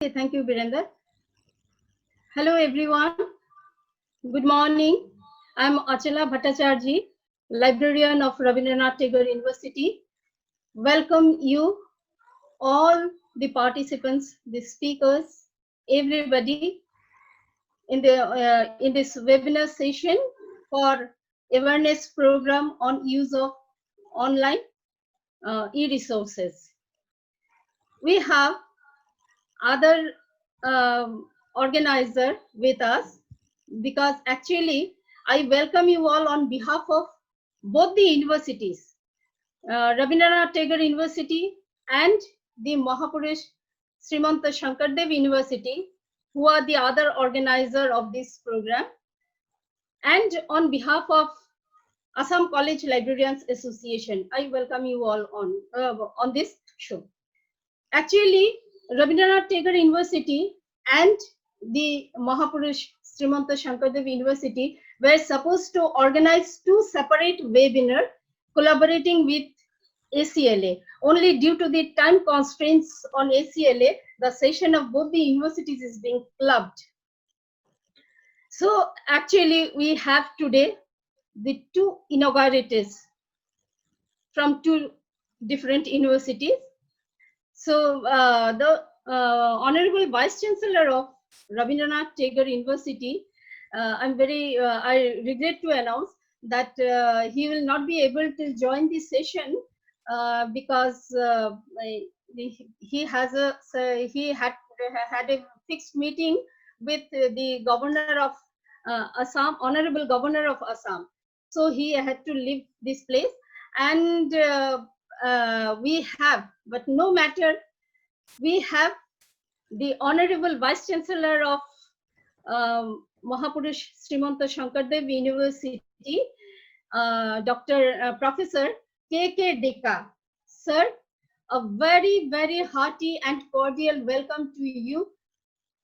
Thank you, Virender. Hello, everyone. Good morning. I'm Achala Bhattacharjee, librarian of Rabindranath Tagore University. Welcome you, all the participants, the speakers, everybody in this webinar session for awareness program on use of online e-resources. We have other organizer with us, because actually I welcome you all on behalf of both the universities, Rabindranath Tagore University and the Mahapurusha Srimanta Sankaradeva University, who are the other organizer of this program, and on behalf of Assam College Librarians Association. I welcome you all on this show. Actually, Rabindranath Tagore University and the Mahapurusha Srimanta Sankaradeva University were supposed to organize two separate webinars collaborating with ACLA. Only due to the time constraints on ACLA, the session of both the universities is being clubbed. So actually, we have today the two inaugurators from two different universities. So the Honorable Vice Chancellor of Rabindranath Tagore University, I regret to announce that he will not be able to join this session because he had a fixed meeting with the Governor of Assam, Honorable Governor of Assam. So he had to leave this place, and we have, but no matter, we have the Honorable Vice Chancellor of Mahapurusha Srimanta Sankaradeva University, Professor K.K. Deka. Sir, a very, very hearty and cordial welcome to you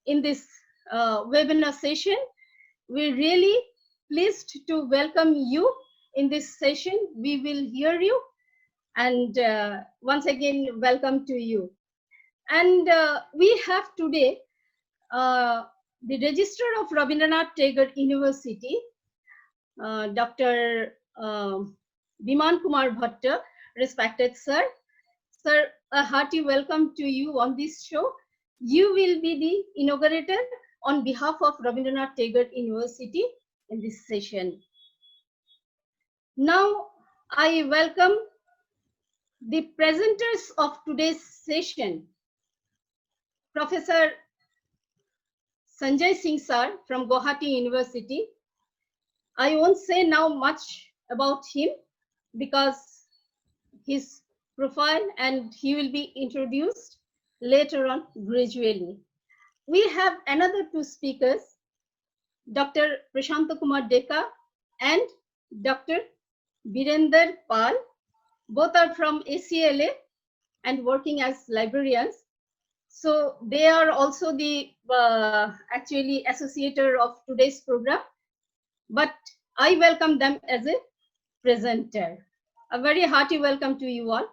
in this webinar session. We're really pleased to welcome you in this session. We will hear you, and once again, welcome to you. And we have today the Registrar of Rabindranath Tagore University, Dr. Biman Kumar Bhatta, respected sir. Sir, a hearty welcome to you on this show. You will be the inaugurator on behalf of Rabindranath Tagore University in this session. Now, I welcome the presenters of today's session, Professor Sanjay Singh sir from Guwahati University. I won't say now much about him because his profile, and he will be introduced later on gradually. We have another two speakers, Dr. Prashanta Kumar Deka and Dr. Virender Pal. Both are from ACLA and working as librarians. So they are also the actually associator of today's program, but I welcome them as a presenter. A very hearty welcome to you all.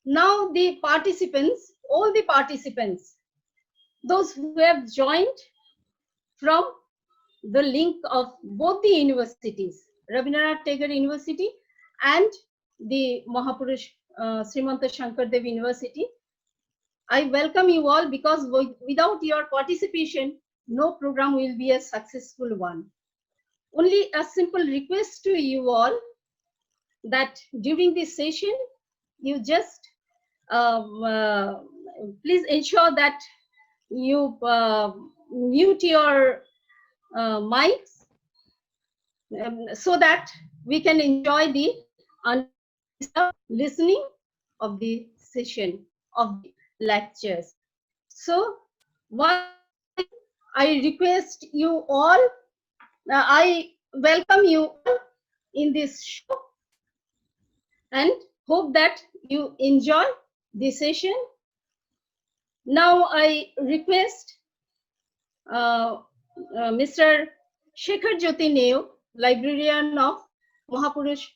Now the participants, all the participants, those who have joined from the link of both the universities, Rabindranath Tagore University and the Mahapurusha Srimanta Sankaradeva University, I welcome you all, because without your participation, no program will be a successful one. Only a simple request to you all that during this session, you just please ensure that you mute your mics so that we can enjoy the listening of the session of the lectures. So I request you all, I welcome you in this show and hope that you enjoy the session. Now I request Mr. Shekhar Jyoti Neo, librarian of Mahapurusha,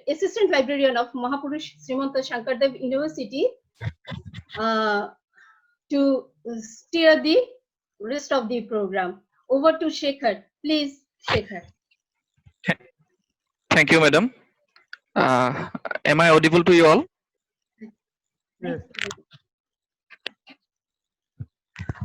assistant librarian of Mahapurusha Srimanta Sankaradeva University, to steer the rest of the program. Over to Shekhar. Please, Shekhar. Thank you, madam. Am I audible to you all? Yes.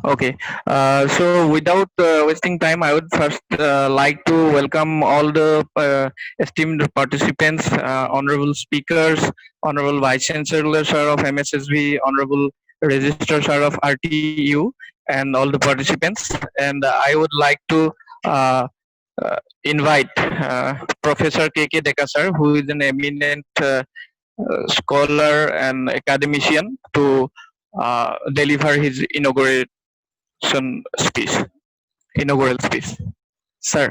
Okay. So without wasting time, I would first like to welcome all the esteemed participants, honorable speakers, honorable Vice Chancellor Sir of MSSB, honorable Registrar Sir of RTU, and all the participants. And I would like to uh, invite Professor K.K. Deka sir, who is an eminent scholar and academician, to deliver his speech, inaugural speech. Sir.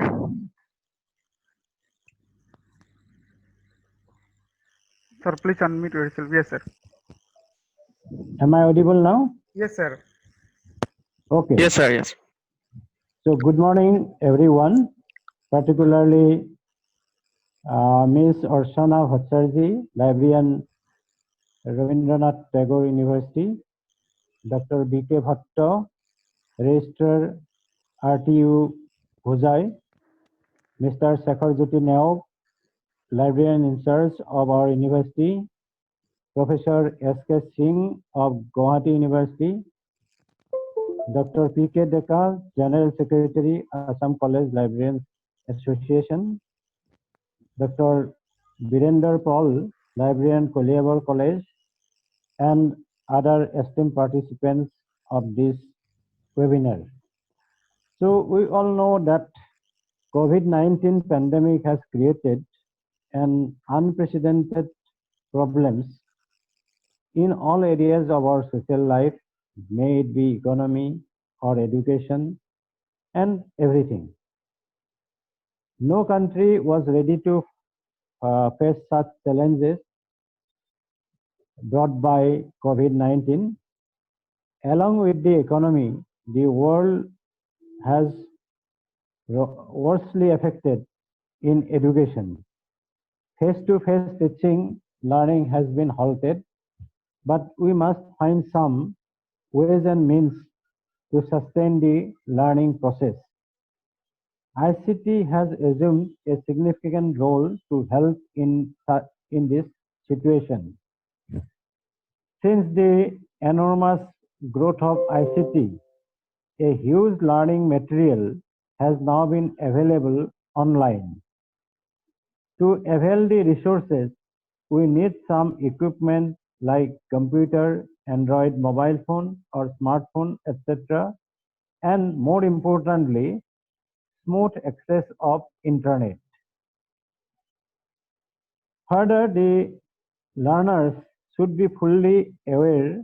Sir, please unmute yourself. Yes, sir. Am I audible now? Yes, sir. Okay. Yes, sir. Yes. So good morning, everyone, particularly Ms. Orsana Bhattacharjee, librarian, Rabindranath Tagore University, Dr. B.K. Bhatta, Registrar, RTU, Bhojai, Mr. Shekhar Jyoti Nayak, librarian in charge of our university, Professor S.K. Singh of Guwahati University, Dr. P.K. Deka, General Secretary, Assam College Librarians Association, Dr. Birender Paul, Librarian, Koliabar College, and other esteemed participants of this webinar. So we all know that COVID-19 pandemic has created an unprecedented problems in all areas of our social life, may it be economy or education and everything. No country was ready to face such challenges brought by COVID-19. Along with the economy, the world has worstly affected in education. Face-to-face teaching learning has been halted, but we must find some ways and means to sustain the learning process. ICT has assumed a significant role to help in this situation. Since the enormous growth of ICT, a huge learning material has now been available online. To avail the resources, we need some equipment like computer, Android mobile phone or smartphone, etc. And more importantly, smooth access of internet. Further, the learners should be fully aware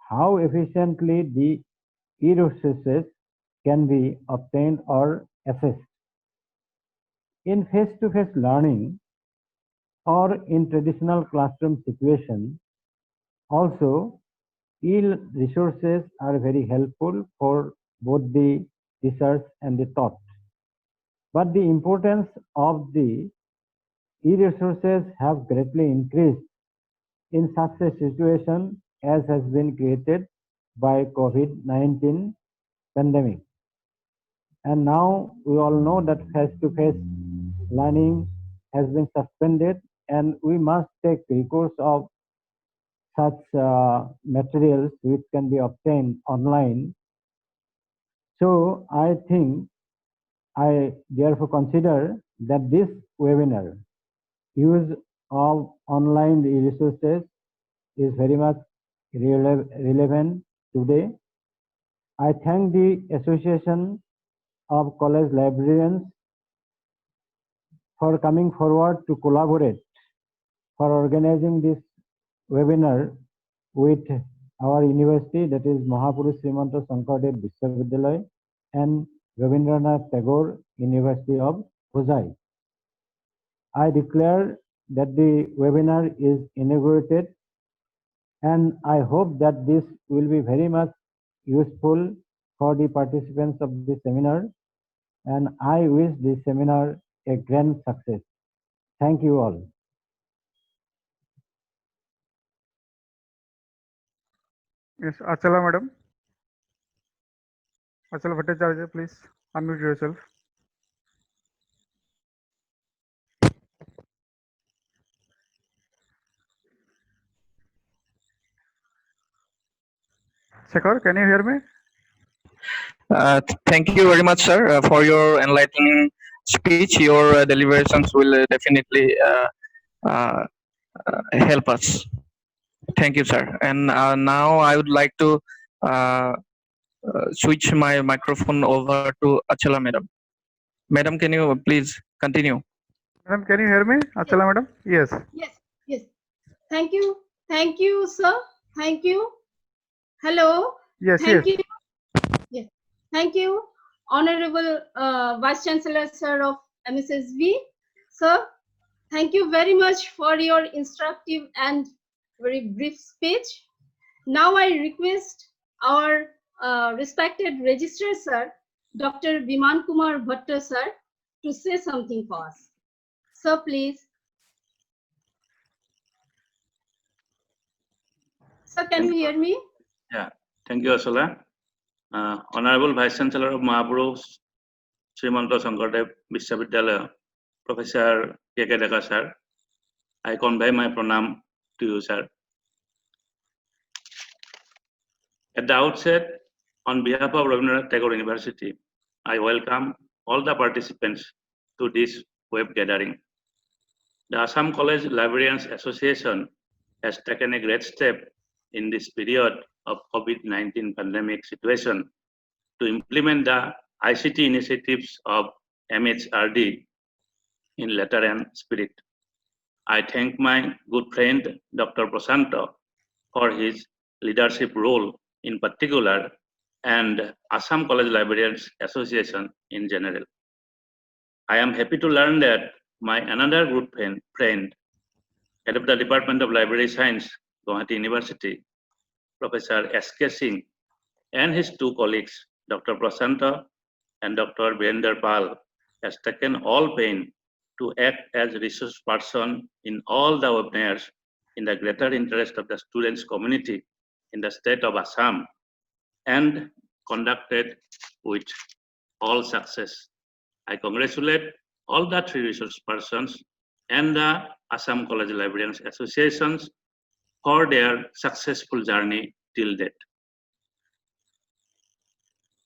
how efficiently the e-resources can be obtained or assessed. In face-to-face learning or in traditional classroom situation, also e-resources are very helpful for both the research and the thought. But the importance of the e-resources have greatly increased in such a situation as has been created by COVID-19 pandemic. And now we all know that face-to-face learning has been suspended, and we must take recourse of such materials which can be obtained online. So I think I therefore consider that this webinar use of online resources is very much relevant today. I thank the Association of College Librarians for coming forward to collaborate for organizing this webinar with our university, that is Mahapurusha Srimanta Sankaradeva Viswavidyalaya and Rabindranath Tagore University of Bhojai. I declare that the webinar is inaugurated, and I hope that this will be very much useful for the participants of this seminar, and I wish this seminar a grand success. Thank you all. Yes, Achala madam. Achal Bhattacharya, please unmute yourself. Shekhar, can you hear me? Thank you very much, sir, for your enlightening speech. Your deliberations will definitely uh, help us. Thank you, sir. And now I would like to uh, switch my microphone over to Achala madam. Madam, can you please continue? Madam, can you hear me? Yes, Achala madam? Yes. yes, yes. Thank you, sir. Thank you. Hello. Yes, yes. Thank you. Yes. Thank you, Honorable Vice Chancellor, sir of MSSV. Sir, thank you very much for your instructive and very brief speech. Now I request our respected registrar, sir, Dr. Biman Kumar Bhatta, sir, to say something for us. Sir, please. Sir, can you hear me? Yeah, thank you, Asala. Honorable Vice Chancellor of Mahapurusha Srimanta Sankaradeva Viswavidyalaya, Professor K.K. Deka, sir. I convey my pranam to you, sir. At the outset, on behalf of Rabindranath Tagore University, I welcome all the participants to this web gathering. The Assam College Librarians Association has taken a great step in this period of COVID-19 pandemic situation to implement the ICT initiatives of MHRD in letter and spirit. I thank my good friend Dr. Prasanto for his leadership role in particular and Assam College Librarians Association in general. I am happy to learn that my another good friend, head of the Department of Library Science, Guwahati University, Professor S.K. Singh, and his two colleagues, Dr. Prasanta and Dr. Virender Pal, has taken all pain to act as resource person in all the webinars in the greater interest of the students community in the state of Assam and conducted with all success. I congratulate all the three resource persons and the Assam College Librarians Associations for their successful journey till date.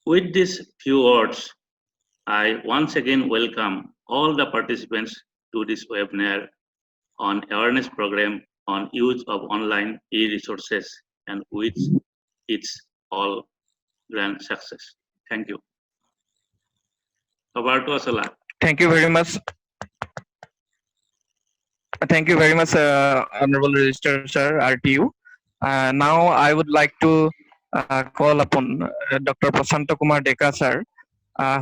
With these few words, I once again welcome all the participants to this webinar on awareness program on use of online e-resources and with its all grand success. Thank you. Over to Asala. Thank you very much. Thank you very much, Honorable Registrar Sir, RTU. Now I would like to call upon Dr. Prasanto Kumar Deka Sir,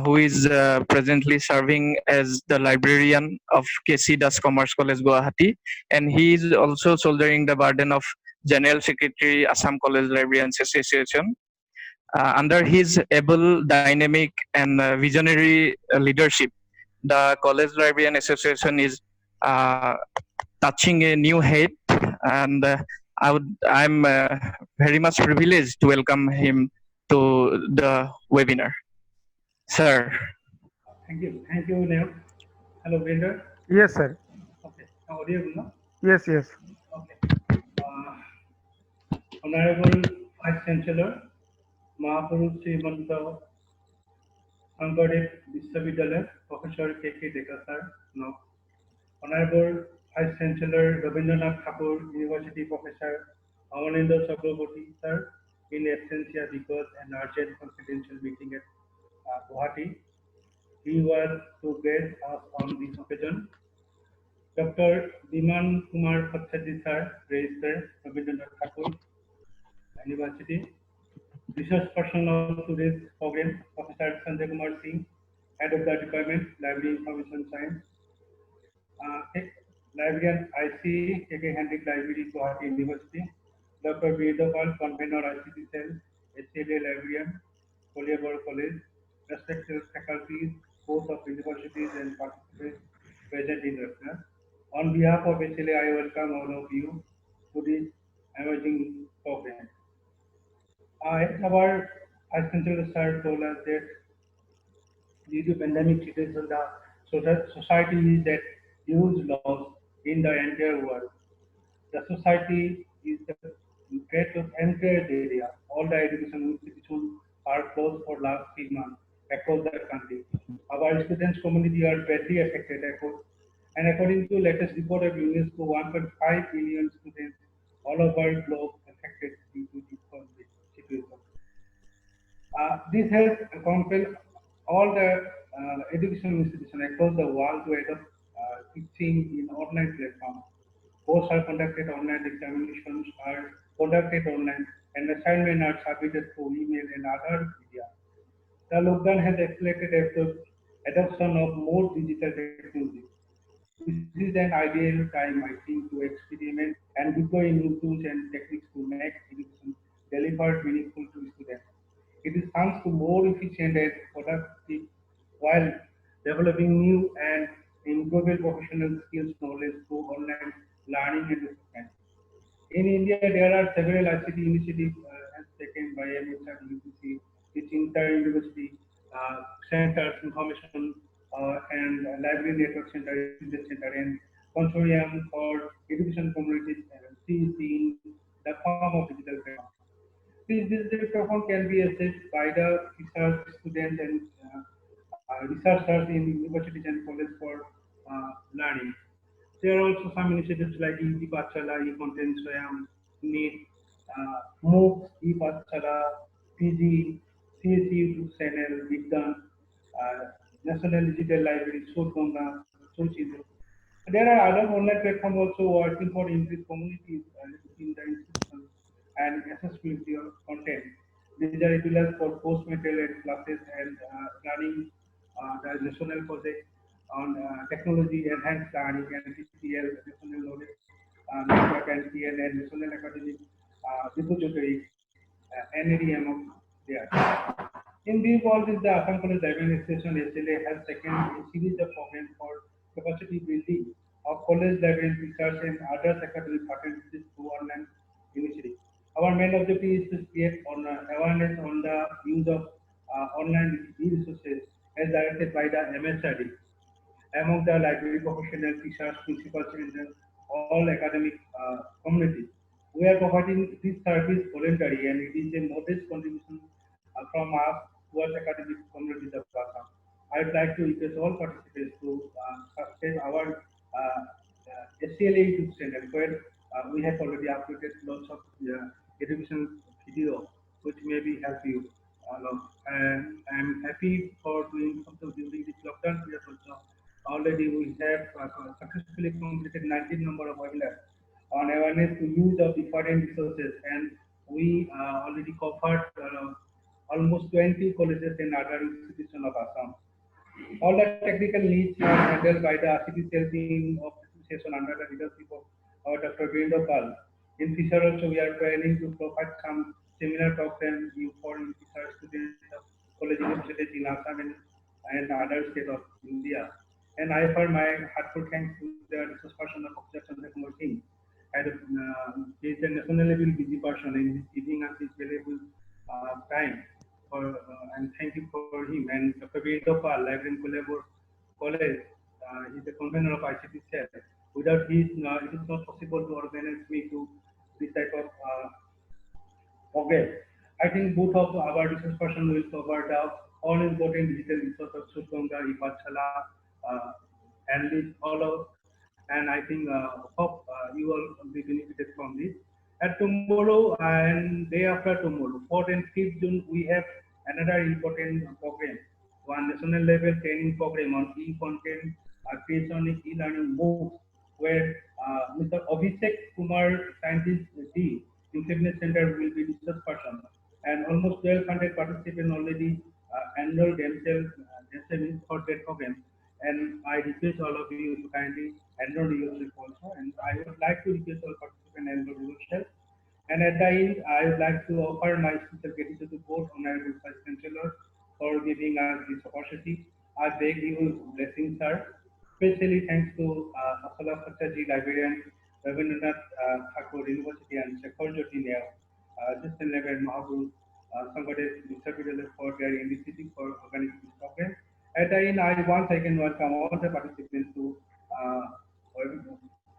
who is presently serving as the librarian of KC Das Commerce College Guwahati, and he is also shouldering the burden of General Secretary Assam College Librarians Association. Under his able, dynamic, and visionary leadership, the College Librarian Association is uh, touching a new height, and I'm very much privileged to welcome him to the webinar. Sir. Thank you, Neil. Hello, Virender. Yes, sir. Okay, now audible, no? Yes, yes. Okay. Honorable Vice Chancellor, Mahapurusha Srimanta Sankaradeva Viswavidyalaya, Professor K.K. Deka, sir. No. Honorable Vice Chancellor, Rabindranath University Professor Amanendra Chakraborty, sir, in absentia because an urgent confidential meeting at Guwahati. He was to grace us on this occasion. Dr. Biman Kumar Bhattacharya, sir, Registrar, Rabindranath Tagore University. Research person of today's program, Professor Sanjay Kumar Singh, Head of the Department, Library Information Science. Librarian IC, KK Hendrick Library, Guwahati University. Dr. Vedapal, Convener ICT Cell, ACLA Librarian, Collier College. Respected faculties, both of universities and participants present in webinar. On behalf of ACLA, I welcome all of you to this emerging program. At our Vice Chancellor Sir told us that due to pandemic situation, the society is at huge loss in the entire world. The society is the great of entire area. All the education institutions are closed for last 3 months across the country. Our students community are badly affected, and according to latest report of UNESCO, 1.5 billion students all over the globe affected due to this conflict situation. This has compelled all the educational institutions across the world to adopt teaching in online platform. Courses are conducted online, examinations are conducted online, and assignments are submitted through email and other media. The lockdown has accelerated adoption of more digital technology. This is an ideal time, I think, to experiment and deploy new tools and techniques to make education delivered meaningful to students. It is thanks to more efficient and productive while developing new and improving professional skills knowledge through online learning and assessment. In India, there are several ICT initiatives as taken by MHR, UPC, which inter-university centers, information and library network center, research center, and consortium for education communities, CEC, in the form of digital platform. This digital platform can be accessed by the research students and researchers in universities and colleges for learning. There are also some initiatives like e-Pathshala, e-Content Swayam, NEET, MOOCs, e-Pathshala, PG, CSC YouTube channel, Vigdan, National Digital Library, Surganga, Surchindu. There are other online platforms also working for increased communities in the institutions and accessibility of content. These are utilized for post material and classes and planning the national project on technology enhanced learning and TCL, national knowledge network and PN and national academic repository, NAD among there. In these world is the Assam College Diving Station ACLA has taken a series of programs for capacity building of college diving research and other academic faculties through online initiative. Our main objective is to create awareness on the use of online resources as directed by the MSRD among the library professionals, teachers, principals, and all academic community. We are providing this service voluntarily and it is a modest contribution from us towards academic communities of Assam. I would like to request all participants to subscribe our ACLA YouTube channel where we have already uploaded lots of education video which maybe help you a lot. And I'm happy for doing also during this lockdown period also. Already we have successfully completed 19 number of webinars on awareness to use of different resources and we already covered almost 20 colleges and other institutions of Assam. All the technical needs are handled by the ICT cell team of association under the leadership of our Dr. Virendra Pal. In future also we are planning to provide some seminar programs for research students of college universities in Assam and other states of India. And I offer my heartfelt thanks to the resource person of Professor Chandra Kumar Singh. And he is a national level busy person and he's giving us his valuable time for and thank you for him. And Dr. Virendra Pal, Library and College, he's the convener of ICT cell. Without his, it is not possible to organize me to this type of program. I think both of our research person will cover the all important digital resource of Sutganga, Ipachala, uh, and this all of, and I think hope you all will be benefited from this. And tomorrow and day after tomorrow, 4th and 5th June, we have another important program, one national level training program on e-content creation, e-learning MOOCs, where Mr. Abhishek Kumar, scientist D, in Fitness Center will be research person, and almost 1,200 participants already enrolled themselves for that program. And I request all of you to kindly enroll yourself also. And I would like to request all participants enroll yourself. And at the end, I would like to offer my special gratitude to both Honorable Vice Chancellor for giving us this opportunity. I beg you blessings, sir. Especially thanks to Asala Khattaji, Librarian, Rabindranath Tagore University, and Shekhar Jyoti Nair, Assistant Librarian Mahapurusha Sankaradeva Viswavidyalaya for their initiative for organizing this program. At the end, once again welcome all the participants to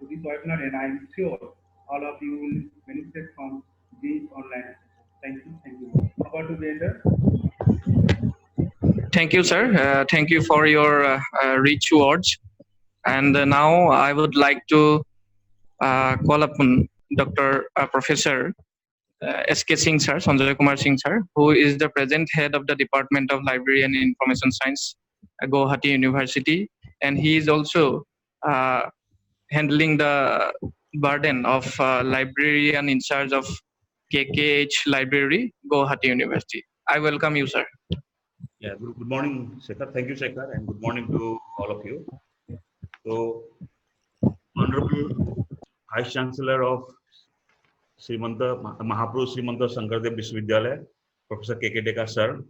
this webinar, and I am sure all of you will benefit from this online session. Thank you. Thank you. Over to Brenda. Thank you, sir. Thank you for your rich words. And now I would like to call upon Dr. Professor S.K. Singh sir, Sanjay Kumar Singh sir, who is the present head of the Department of Library and Information Science, Guwahati University, and he is also uh, handling the burden of librarian in charge of KKH Library, Guwahati University. I welcome you, sir. Yeah, good morning, Shekhar. Thank you, Shekhar, and good morning to all of you. So, Honorable Vice Chancellor of Mahapurusha Srimanta Sankaradeva Viswavidyalaya, Professor K.K. Deka, sir.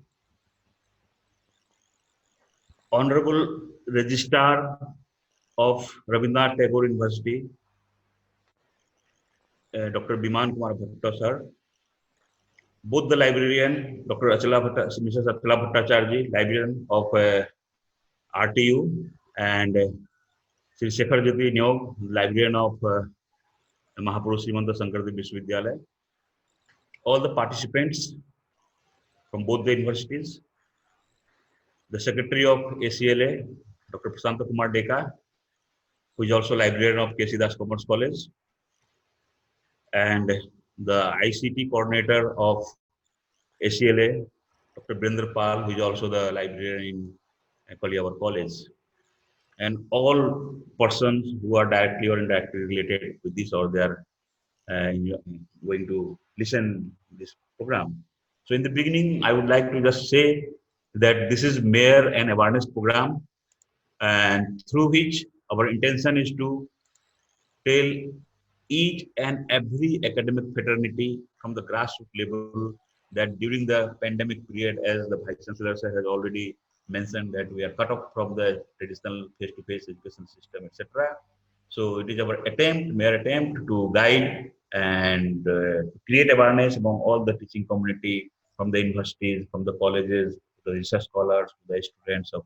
Honorable Registrar of Rabindranath Tagore University, Dr. Biman Kumar Bhatta, sir. Both the librarian, Dr. Mrs. Achala Bhattacharya, librarian of RTU, and Sri Shekhar Jyoti Nyog, librarian of Mahapurusha Srimanta Sankaradeva Viswavidyalaya, all the participants from both the universities, the Secretary of ACLA, Dr. Prasanta Kumar Deka, who is also librarian of K.C. Das Commerce College, and the ICT coordinator of ACLA, Dr. Brindra Pal, who is also the librarian in Kaliawar College, and all persons who are directly or indirectly related with this or they are going to listen this program. So in the beginning, I would like to just say that this is mere an awareness program, and through which our intention is to tell each and every academic fraternity from the grassroots level that during the pandemic period, as the Vice Chancellor has already mentioned, that we are cut off from the traditional face-to-face education system, etc. So it is our attempt, mere attempt to guide and create awareness among all the teaching community, from the universities, from the colleges, the research scholars, the students of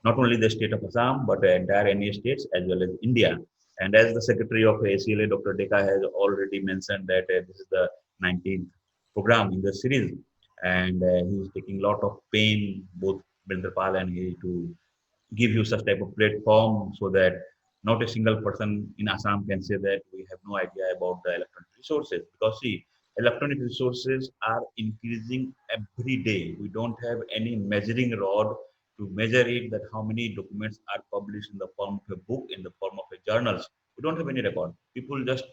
not only the state of Assam, but the entire NEA states as well as India. And as the Secretary of ACLA, Dr. Deka, has already mentioned that this is the 19th program in the series, and he is taking a lot of pain, both Bindrapal and he, to give you such type of platform so that not a single person in Assam can say that we have no idea about the electronic resources. Because see, electronic resources are increasing every day. We don't have any measuring rod to measure it, that how many documents are published in the form of a book, in the form of a journals. We don't have any record. People just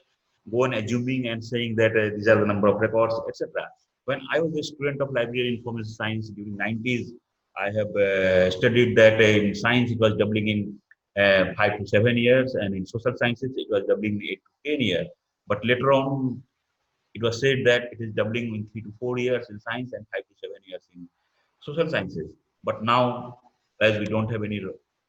go on assuming and saying that these are the number of records, etc. When I was a student of library information science during 90s, I have studied that in science it was doubling in 5 to 7 years, and in social sciences it was doubling in 8 to 10 years. But later on, it was said that it is doubling in 3 to 4 years in science and 5 to 7 years in social sciences. But now, as we don't have any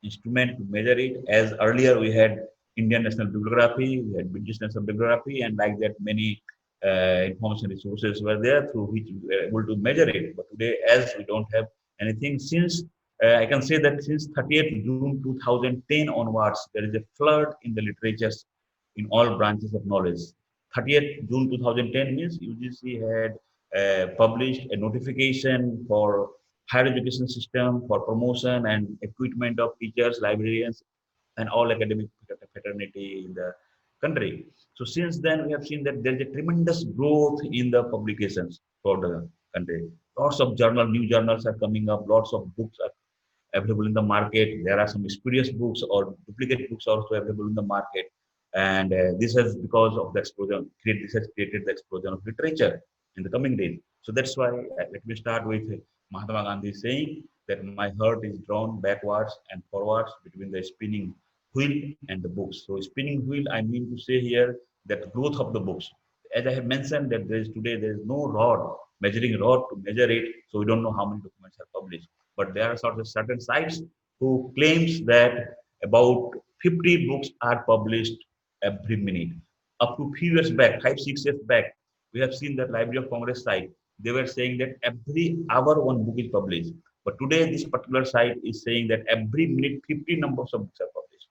instrument to measure it, as earlier we had Indian National Bibliography, we had British National Bibliography, and like that many information resources were there through which we were able to measure it. But today, as we don't have anything, since I can say that since 30th June 2010 onwards, there is a flood in the literatures in all branches of knowledge. 30th June 2010 means UGC had published a notification for higher education system for promotion and equipment of teachers, librarians, and all academic fraternity in the country. So since then, we have seen that there is a tremendous growth in the publications for the country. Lots of new journals are coming up. Lots of books are available in the market. There are some spurious books or duplicate books also available in the market. And this is because of the explosion. This has created the explosion of literature in the coming days. So that's why let me start with Mahatma Gandhi saying that my heart is drawn backwards and forwards between the spinning wheel and the books. So spinning wheel, I mean to say here that growth of the books. As I have mentioned that there is no rod, measuring rod to measure it, so we don't know how many documents are published. But there are sort of certain sites who claims that about 50 books are published every minute. Up to few years back, 5, 6 years back, we have seen that Library of Congress site. they were saying that every hour one book is published. But today, this particular site is saying that every minute 50 numbers of books are published.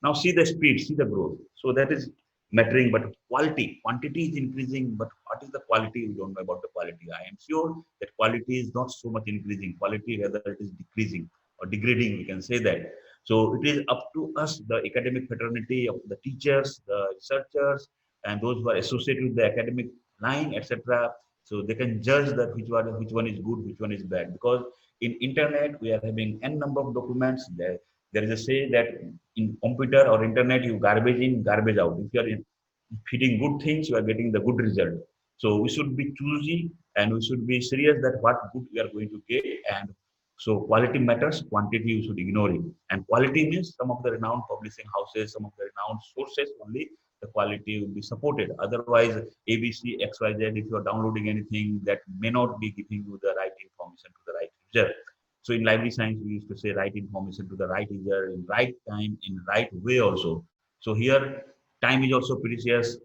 Now see the speed, see the growth. So that is mattering, but quantity is increasing, but what is the quality? We don't know about the quality. I am sure that quality is not so much increasing. Quality rather it is decreasing or degrading, we can say that. So it is up to us, the academic fraternity of the teachers, the researchers, and those who are associated with the academic line, etc. So they can judge that which one is good, which one is bad. Because in internet we are having n number of documents. There is a say that in computer or internet you garbage in, garbage out. If you are feeding good things, you are getting the good result. So we should be choosy and we should be serious that what good we are going to get. And so quality matters, quantity you should ignore it. And quality means some of the renowned publishing houses, some of the renowned sources only the quality will be supported. Otherwise, ABC, XYZ, if you are downloading anything that may not be giving you the right information to the right user. So in library science, we used to say right information to the right user in right time, in right way also. So here, time is also precious,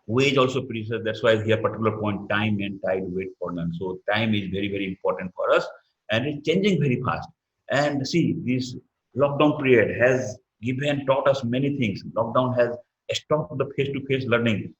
wage also precious. That's why here particular point time and tide wait for none. So time is very very important for us, and it's changing very fast. And see, this lockdown period has given taught us many things. Lockdown has stopped the face-to-face learning.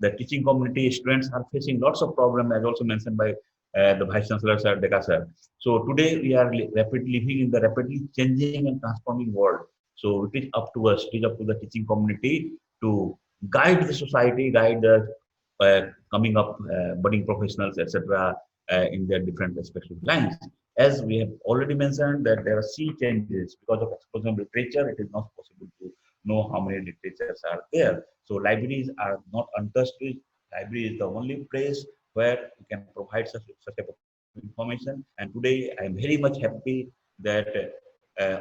The teaching community students are facing lots of problems, as also mentioned by the Vice Chancellor Sir Deka Sir. So today we are rapidly living in the rapidly changing and transforming world. So it is up to us, it is up to the teaching community to guide the society, guide the coming up budding professionals, etc., in their different respective lines. As we have already mentioned, that there are sea changes because of explosion of literature. It is not possible to know how many literatures are there. So libraries are not untouched. Library is the only place where you can provide such type of information. And today I am very much happy that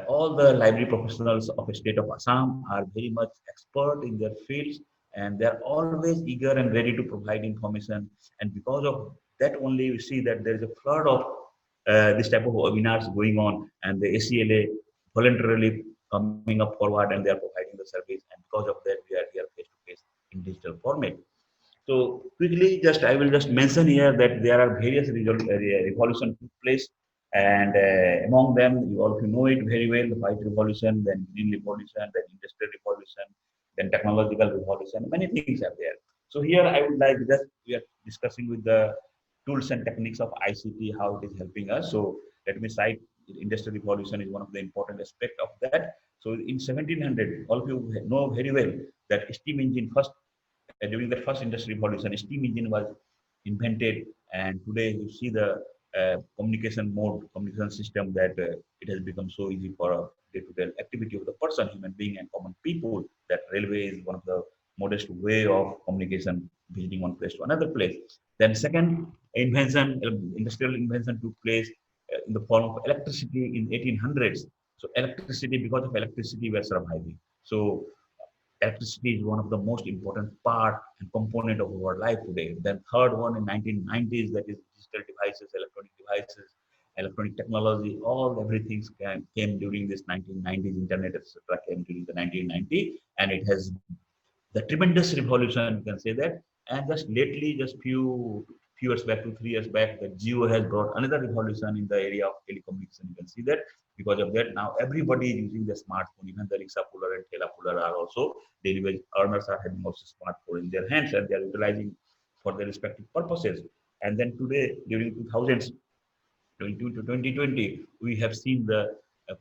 all the library professionals of the state of Assam are very much expert in their fields, and they are always eager and ready to provide information. And because of that only, we see that there is a flood of this type of webinars going on, and the ACLA voluntarily coming up forward and they are providing the service. And because of that, we are here face to face in digital format. So quickly, just I will just mention here that there are various revolution took place, and among them, you all know it very well: the white revolution, then green revolution, then industrial revolution, then technological revolution. Many things are there. So here I would like just we are discussing with the tools and techniques of ICT how it is helping us. So let me cite industrial revolution is one of the important aspect of that. So in 1700, all of you know very well that steam engine first during the first industrial revolution, steam engine was invented, and today you see the communication mode, communication system that it has become so easy for a day-to-day activity of the person, human being, and common people. That railway is one of the modest way of communication, visiting one place to another place. Then second invention, industrial invention took place in the form of electricity in 1800s. So electricity, because of electricity, we are surviving. So electricity is one of the most important part and component of our life today. Then third one in 1990s, that is digital devices, electronic technology, all everything came during this 1990s. Internet, etc., came during the 1990, and it has the tremendous revolution, you can say that. And just lately, just few years back, 2 3 years back, the Geo has brought another revolution in the area of telecommunication. You can see that because of that, now everybody is using the smartphone. Even the rickshaw puller and tela puller are also daily wage earners are having also smartphone in their hands, and they are utilizing for their respective purposes. And then today, during 2000s, 22 to 2020, we have seen the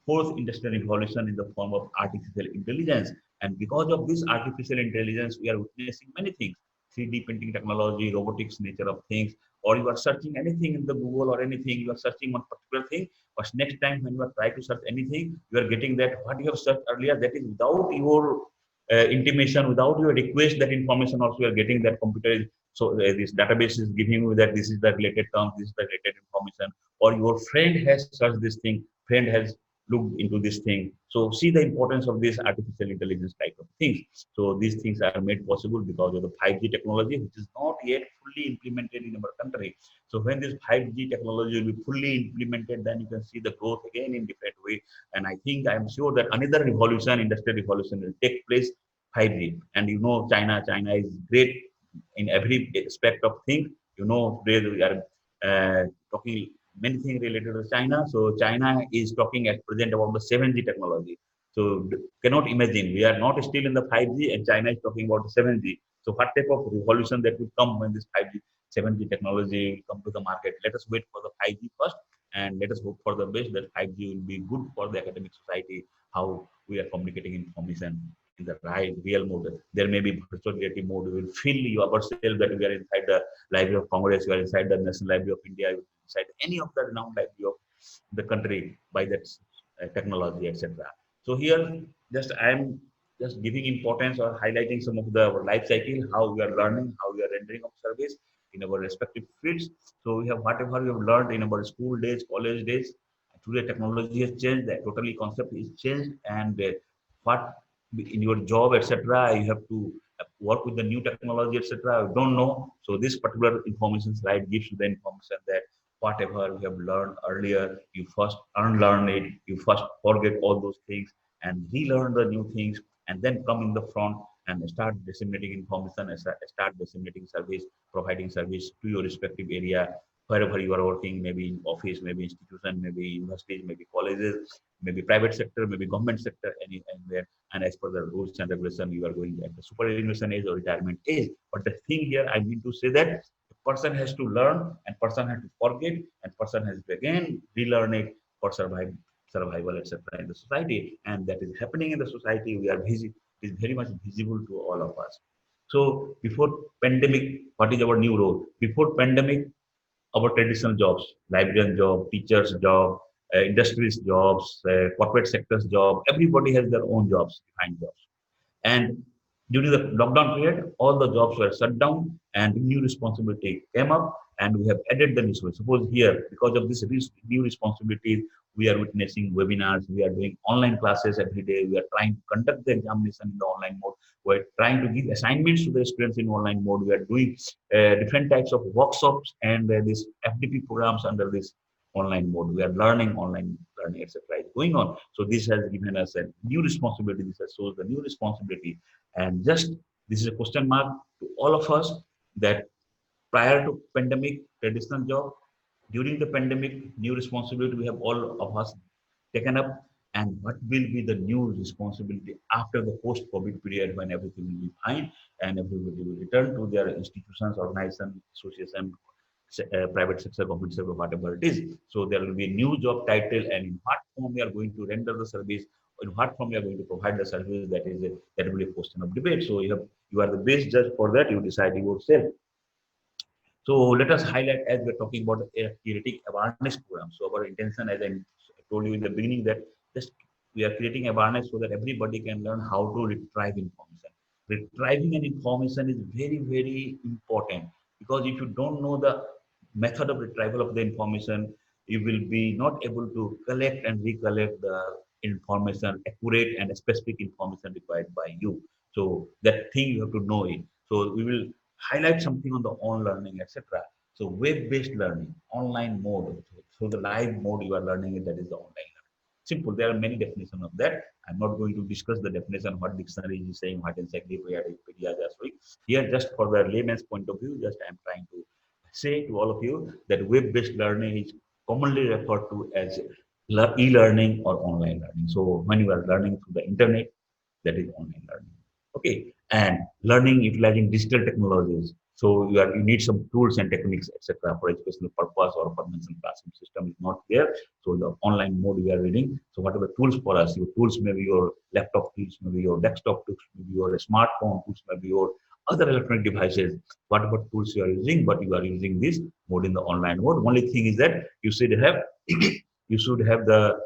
fourth industrial revolution in the form of artificial intelligence. And because of this artificial intelligence, we are witnessing many things: 3D printing technology, robotics nature of things, or you are searching anything in the Google or anything, you are searching one particular thing, but next time when you are trying to search anything, you are getting that what you have searched earlier, that is without your intimation, without your request, that information also you are getting that computer is, so this database is giving you that this is the related term, this is the related information, or your friend has searched this thing, friend has looked into this thing. So see the importance of this artificial intelligence type of things. So these things are made possible because of the 5G technology, which is not yet fully implemented in our country. So when this 5G technology will be fully implemented, then you can see the growth again in different way. And I think I am sure that another revolution, industrial revolution, will take place 5G. And you know, China is great in every aspect of things. You know, today we are talking many things related to China. So China is talking at present about the 7G technology. So cannot imagine, we are not still in the 5G and China is talking about the 7G. So what type of revolution that will come when this 5G, 7G technology will come to the market? Let us wait for the 5G first, and let us hope for the best that 5G will be good for the academic society, how we are communicating information in the right real mode. There may be virtual reality mode. We will feel yourself that we are inside the Library of Congress, we are inside the National Library of India, inside any of the renowned library of the country by that technology, etc. So here, just I am just giving importance or highlighting some of the life cycle, how we are learning, how we are rendering of service in our respective fields. So we have whatever we have learned in our school days, college days. Today technology has changed. The totally concept is changed, and what in your job, etc. You have to work with the new technology, etc. You don't know. So this particular information slide gives you the information that whatever we have learned earlier, you first unlearn it, you first forget all those things and relearn the new things, and then come in the front and start disseminating information and start disseminating service, providing service to your respective area, wherever you are working, maybe in office, maybe institution, maybe universities, maybe colleges, maybe private sector, maybe government sector, anywhere. And as per the rules and regulation, you are going at the superannuation age or retirement age. But the thing here, I mean to say that a person has to learn, and person has to forget, and person has to again relearn it for survival, etc. in the society. And that is happening in the society. We are busy. It is very much visible to all of us. So before pandemic, what is our new role? Before pandemic, our traditional jobs, librarian job, teachers job, industries jobs, corporate sectors job, everybody has their own jobs, defined jobs. And during the lockdown period, all the jobs were shut down and new responsibility came up, and we have added the new. Suppose here, because of this new responsibilities, we are witnessing webinars, we are doing online classes every day, we are trying to conduct the examination in the online mode, we are trying to give assignments to the students in online mode, we are doing different types of workshops and these FDP programs under this online mode. We are learning online learning, etc. is going on. So this has given us a new responsibility. This has shows the new responsibility. And just this is a question mark to all of us that prior to pandemic, traditional job, during the pandemic, new responsibility we have all of us taken up, and what will be the new responsibility after the post-COVID period when everything will be fine and everybody will return to their institutions, organization, association, private sector, government sector, whatever it is. So there will be a new job title, and in what form we are going to render the service, in what form we are going to provide the service, that will be a question of debate. So you are the best judge for that. You decide yourself. So let us highlight as we're talking about the creating awareness program. So our intention, as I told you in the beginning, that just we are creating awareness so that everybody can learn how to retrieve information. Retrieving an information is very, very important, because if you don't know the method of retrieval of the information, you will be not able to collect and recollect the information, accurate and specific information required by you. So that thing you have to know it. So we will highlight something on the on learning, etc. So web-based learning, online mode. So the live mode you are learning it, that is the online learning. Simple. There are many definitions of that. I'm not going to discuss the definition, what dictionary is saying, what encyclopedia are showing. Here, just for the layman's point of view, just I'm trying to say to all of you that web-based learning is commonly referred to as e-learning or online learning. So when you are learning through the internet, that is online learning. Okay, and learning utilizing digital technologies. So you need some tools and techniques, etc. for educational purpose or for mental classroom system is not there. So the online mode we are reading. So what are the tools for us? Your tools may be your laptop tools, maybe your desktop tools, maybe your smartphone tools, maybe your other electronic devices. Whatever tools you are using, but you are using this mode in the online mode. Only thing is that you should have you should have the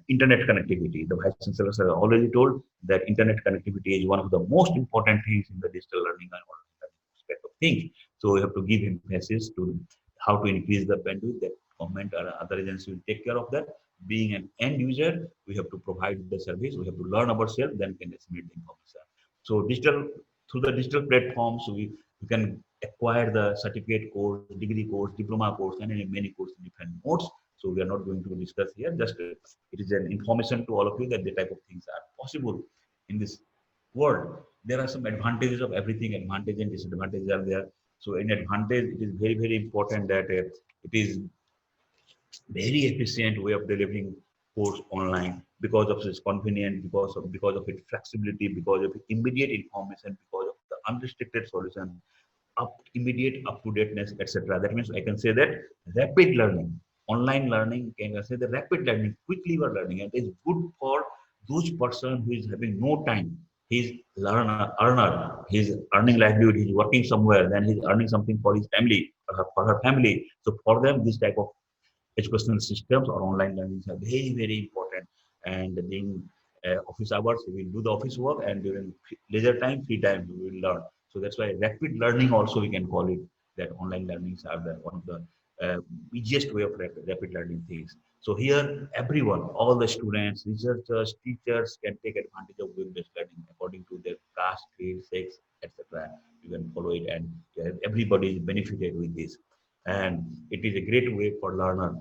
internet connectivity. The Vice Chancellor has already told that internet connectivity is one of the most important things in the digital learning and online learning aspect of things. So we have to give emphasis to how to increase the bandwidth. That government or other agency will take care of that. Being an end user, we have to provide the service. We have to learn ourselves, then can disseminate the information. So through the digital platforms, we can acquire the certificate course, degree course, diploma course, and many courses in different modes. So we are not going to discuss here. Just it is an information to all of you that the type of things are possible in this world. There are some advantages of everything. Advantages and disadvantages are there. So in advantage, it is very, very important that it is very efficient way of delivering course online because of its convenience, because of its flexibility, because of immediate information, because of the unrestricted solution, immediate up to dateness, etc. That means I can say that rapid learning, online learning, can I say the rapid learning, quickly you are learning, and it is good for those person who is having no time. He's earner, he's earning livelihood, he's working somewhere, then he's earning something for his family, for her family. So for them, this type of educational systems or online learning are very, very important. And during office hours, we will do the office work, and during leisure time, free time, we will learn. So that's why rapid learning also we can call it, that online learnings are one of the easiest way of rapid learning things. So here, everyone, all the students, researchers, teachers can take advantage of web-based learning according to their caste, creed, sex, etc. You can follow it, and everybody is benefited with this. And it is a great way for learner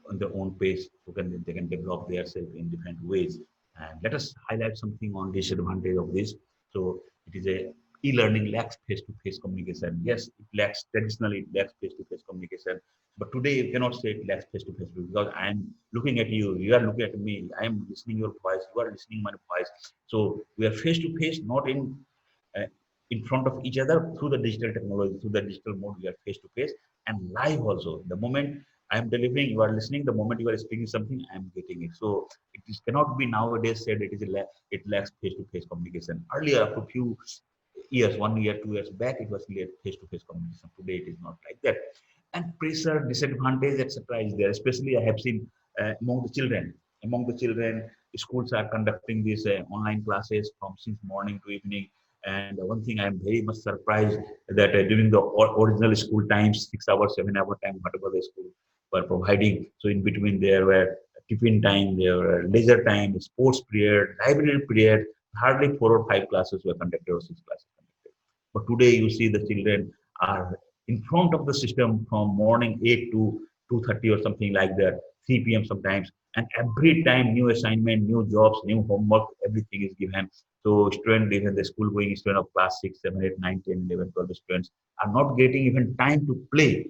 on their own pace who can they can develop themselves in different ways. And let us highlight something on disadvantage of this. So it is a e-learning lacks face-to-face communication. Yes, it lacks traditionally, it lacks face-to-face communication. But today you cannot say it lacks face-to-face because I am looking at you, you are looking at me, I am listening your voice, you are listening my voice. So we are face-to-face, not uh, in front of each other through the digital technology, through the digital mode, we are face-to-face and live also. The moment I am delivering, you are listening. The moment you are speaking something, I am getting it. So it is, cannot be nowadays said it is it lacks face-to-face communication. Earlier, after a few years, 1 year, 2 years back, it was face-to-face communication. Today, it is not like that. And pressure, disadvantage, etc. is there. Especially, I have seen among the children. Among the children, schools are conducting these online classes from since morning to evening. And one thing I am very much surprised that during the original school times, 6 hours, 7 hour time, whatever the school were providing. So in between there were tiffin time, there were leisure time, sports period, library period. Hardly 4 or 5 classes were conducted or 6 classes conducted. But today you see the children are in front of the system from morning 8 to 2:30 or something like that, 3 p.m. sometimes. And every time new assignment, new jobs, new homework, everything is given. So student, even the school going student of class 6, 7, 8, 9, 10, 11, 12 students are not getting even time to play.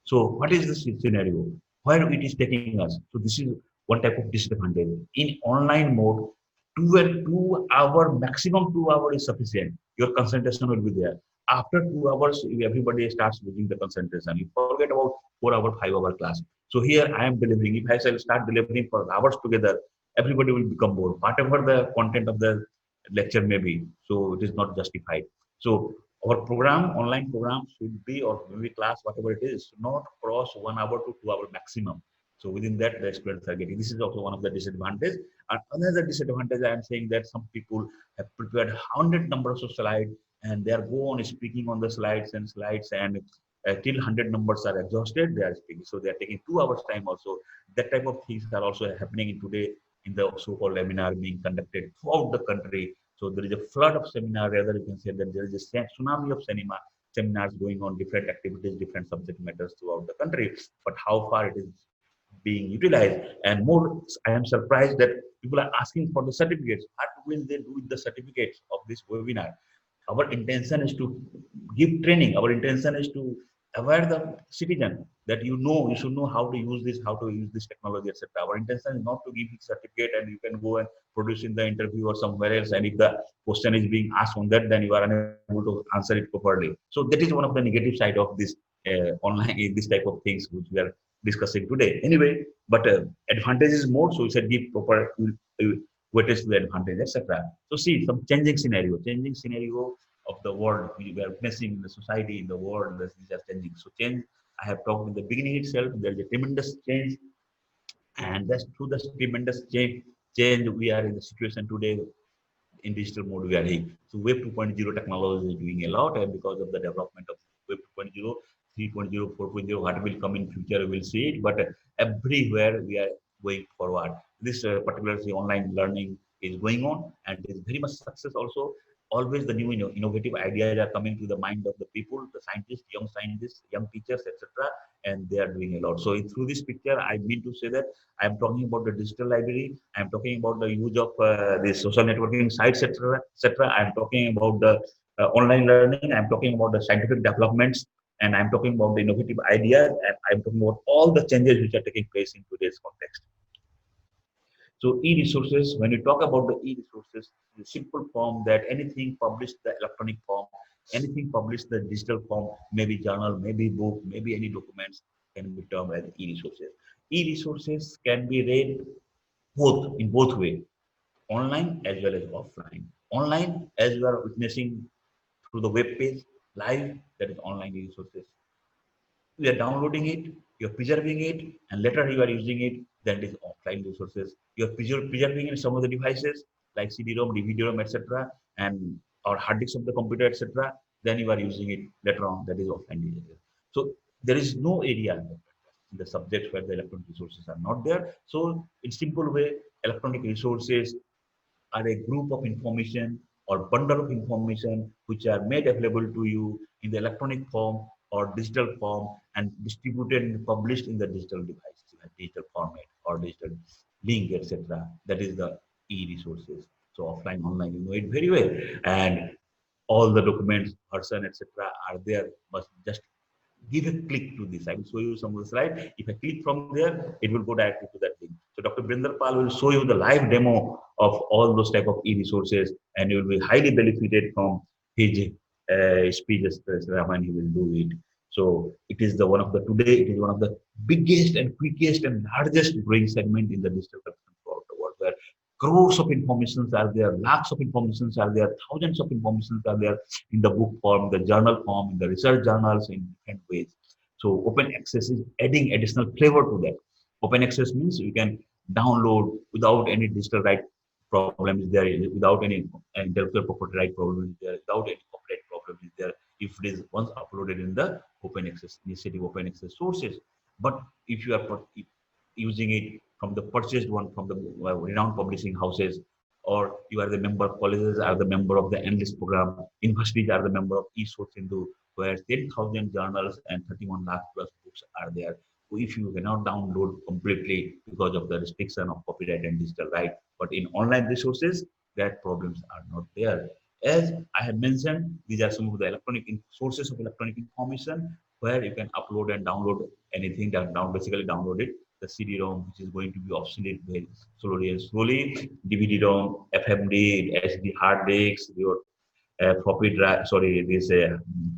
So what is the scenario? Where it is taking us? So this is one type of disadvantage. In online mode, 2 hour, maximum 2 hour is sufficient. Your concentration will be there. After 2 hours, everybody starts losing the concentration. You forget about 4 hour, 5 hour class. So here I am delivering. If I shall start delivering for hours together, everybody will become bored. Whatever the content of the lecture may be, so it is not justified. So our program, online program should be, or maybe class, whatever it is, should not cross 1 hour to 2 hour maximum. So within that, the students are getting. This is also one of the disadvantages. And another disadvantage, I am saying that some people have prepared 100 numbers of slides and they are go on speaking on the slides and till 100 numbers are exhausted, they are speaking. So they are taking 2 hours time also. That type of things are also happening in today in the so-called seminar being conducted throughout the country. So there is a flood of seminar, rather you can say that there is a tsunami of seminars going on, different activities, different subject matters throughout the country. But how far it is being utilized, and more, I am surprised that people are asking for the certificates. What will they do with the certificates of this webinar? Our intention is to give training. Our intention is to aware the citizen that you should know how to use this technology, etc. Our intention is not to give you certificate and you can go and produce in the interview or somewhere else. And if the question is being asked on that, then you are unable to answer it properly. So that is one of the negative side of this online, this type of things which we are discussing today. Anyway, but advantage is more. So we said give proper weightage to the advantage, etc. So see some changing scenario of the world we are witnessing in the society, in the world. These are changing. So change. I have talked in the beginning itself. There is a tremendous change, and that's through the tremendous change we are in the situation today in digital mode we are in. So Web 2.0 technology is doing a lot, and because of the development of Web 2.0, 3.0, 4.0, what will come in future, we will see it. But everywhere we are going forward. This particularly online learning is going on, and is very much success also. Always the new innovative ideas are coming to the mind of the people, the scientists, young teachers, etc. And they are doing a lot. So through this picture, I mean to say that I am talking about the digital library. I am talking about the use of the social networking sites, etc., etc. I am talking about the online learning, I'm talking about the scientific developments, and I'm talking about the innovative ideas, and I'm talking about all the changes which are taking place in today's context. So e-resources, when you talk about the e-resources, the simple form that anything published the electronic form, anything published the digital form, maybe journal, maybe book, maybe any documents can be termed as e-resources. E-resources can be read both in both way, online as well as offline. Online, as you are witnessing through the web page, live, that is online e-resources. You are downloading it, you're preserving it, and later you are using it, then it is offline resources. You're preserving in some of the devices like CD-ROM, DVD-ROM, etc., and or hard disk of the computer, etc. Then you are using it later on, that is offline resources. So there is no area in the subjects where the electronic resources are not there. So in simple way, electronic resources are a group of information or bundle of information which are made available to you in the electronic form or digital form and distributed and published in the digital device, digital format or digital link, etc. That is the e-resources. So offline, online, you know it very well. And all the documents, person, etc. are there, but just give a click to this. I will show you some of the slide. If I click from there, it will go directly to that link. So Dr. Brinder Pal will show you the live demo of all those type of e-resources, and you will be highly benefited from his speeches when he will do it. So it is the one of the today. It is one of the biggest and quickest and largest growing segment in the digital collection throughout the world, where crores of informations are there, lakhs of informations are there, thousands of informations are there in the book form, the journal form, in the research journals in different ways. So open access is adding additional flavor to that. Open access means you can download without any digital right problems there, without any intellectual property right problems there, without any copyright problems there, if it is once uploaded in the open access initiative, open access sources. But if you are using it from the purchased one from the renowned publishing houses, or you are the member, colleges are the member of the endless program, universities are the member of eSource Hindu, where 10,000 journals and 31 lakh plus books are there. So if you cannot download completely because of the restriction of copyright and digital right, but in online resources, that problems are not there. As I have mentioned, these are some of the electronic sources of electronic information where you can upload and download anything that basically download it. The CD-ROM, which is going to be obsolete very slowly and slowly, DVD-ROM, FMD, SD hard disks, your floppy drive, sorry, these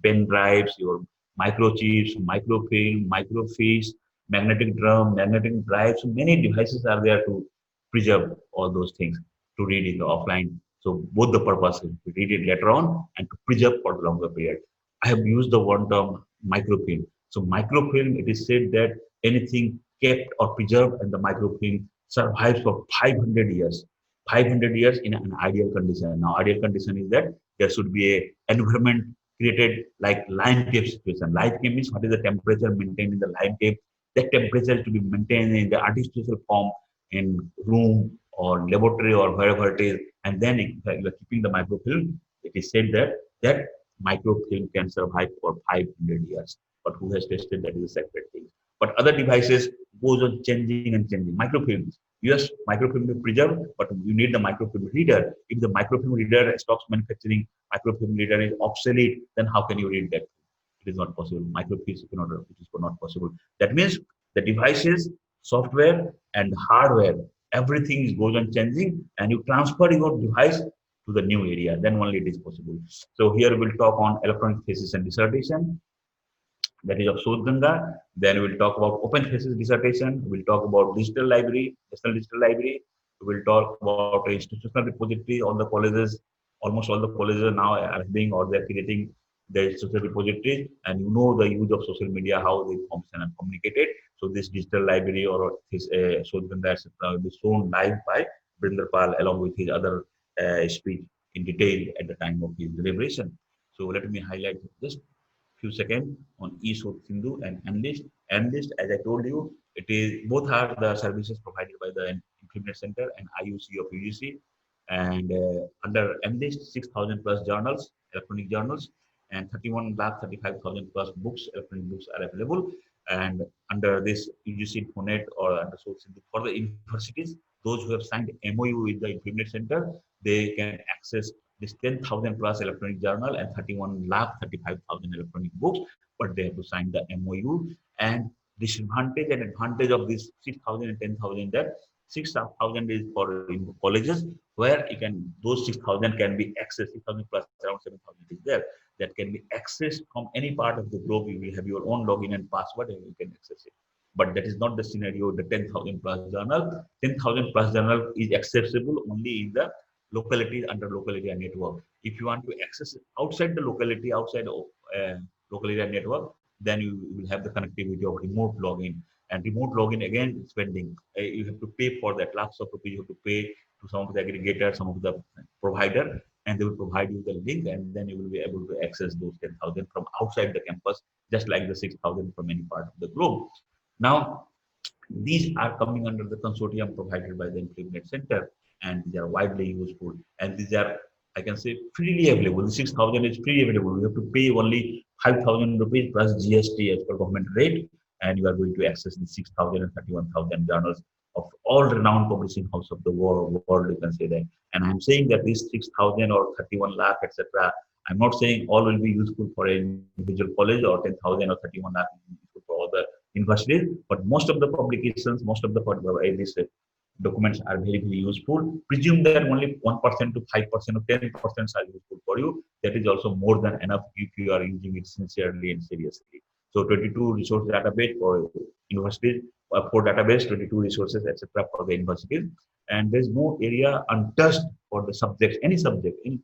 pen drives, your microchips, microfilm, microfiche, magnetic drum, magnetic drives. So many devices are there to preserve all those things to read in the offline. So both the purposes to read it later on and to preserve for a longer period. I have used the one term microfilm. So microfilm, it is said that anything kept or preserved in the microfilm survives for 500 years. 500 years in an ideal condition. Now, ideal condition is that there should be a environment created like lime cave situation. Lime cave means what is the temperature maintained in the lime cave. That temperature to be maintained in the artificial form in room or laboratory or wherever it is. And then if you are keeping the microfilm, it is said that that microfilm can survive for 500 years. But who has tested that is a separate thing. But other devices goes on changing and changing. Microfilms. Yes, microfilm will preserve, but you need the microfilm reader. If the microfilm reader stops manufacturing, microfilm reader is obsolete, then how can you read that? It is not possible. Microfilm is not possible. That means the devices, software, and hardware, everything goes on changing, and you transfer your device to the new area. Then only it is possible. So here we'll talk on electronic thesis and dissertation, that is of Sodh. Then we'll talk about open thesis dissertation. We'll talk about digital library, national digital library. We'll talk about institutional repository. All the colleges, almost all the colleges now are having or they're creating the institutional repository. And you know the use of social media, how the information are communicated. So this digital library or this Sodh etc. will be shown live by Brinder Pal along with his other speech in detail at the time of his deliberation. So let me highlight just few seconds on eSource Sindhu and Enlist. Enlist, as I told you, it is both are the services provided by the Implement Center and IUC of UGC. And under Enlist, 6,000 plus journals, electronic journals, and 31 lakh 35,000 plus books, electronic books are available. And under this UGC Infonet or under Source Sindhu for the universities, those who have signed MOU with the Implement Center, they can access this 10,000 plus electronic journal and 31 lakh 35,000 electronic books, but they have to sign the MOU. And disadvantage and advantage of this 6,000 and 10,000, that 6,000 is for colleges where you can, those 6,000 can be accessed, 6,000 plus around 7,000 is there, that can be accessed from any part of the globe. You will have your own login and password and you can access it. But that is not the scenario. The 10,000 plus journal, 10,000 plus journal is accessible only in the locality, under local area network. If you want to access it outside the locality, outside local area network, then you will have the connectivity of remote login. And remote login again is spending. You have to pay for that. Lakhs of rupees you have to pay to some of the aggregators, some of the provider, and they will provide you the link, and then you will be able to access those 10,000 from outside the campus, just like the 6,000 from any part of the globe. Now, these are coming under the consortium provided by the Implement Center, and they are widely useful. And these are, I can say, freely available. The 6,000 is freely available. You have to pay only 5,000 rupees plus GST as per government rate, and you are going to access the 6,000 and 31,000 journals of all renowned publishing house of the world, you can say that. And I'm saying that these 6,000 or 31 lakh, etc. I'm not saying all will be useful for an individual college, or 10,000 or 31 lakh will be useful for all the universities, but most of the publications, most of the these documents are very, very useful. Presume that only 1% to 5% or 10% are useful for you. That is also more than enough if you are using it sincerely and seriously. So 22 resource database for universities, for database, 22 resources, etc. for the universities. And there's no area untouched for the subjects, any subject, in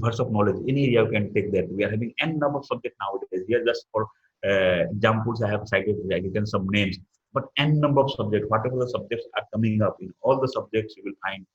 verse of knowledge, any area you can take that. We are having n number of subjects nowadays. Here, just for examples, I have cited, I given some names, but n number of subjects, whatever the subjects are coming up, in all the subjects, you will find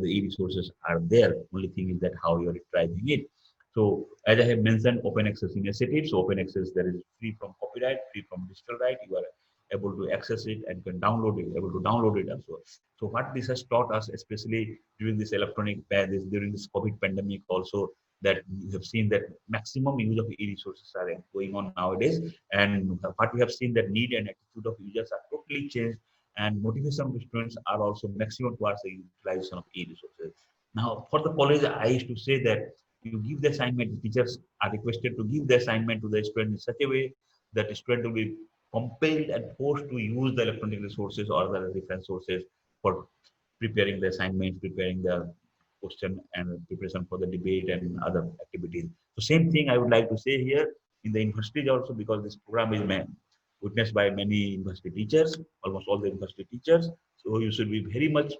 the e-resources are there. Only thing is that how you are utilizing it. So, as I have mentioned, open access initiative. So, open access, there is free from copyright, free from digital right. You are able to access it and can download it, able to download it also. So, what this has taught us, especially during this during this COVID pandemic also, that we have seen that maximum use of e-resources are going on nowadays, and what we have seen that need and attitude of users are totally changed, and motivation of students are also maximum towards the utilization of e-resources. Now, for the college, I used to say that you give the assignment, the teachers are requested to give the assignment to the student in such a way that the student will be compelled and forced to use the electronic resources or the reference sources for preparing the assignments, preparing the question and preparation for the debate and other activities. So same thing I would like to say here in the universities also, because this program is witnessed by many university teachers, almost all the university teachers. So you should be very much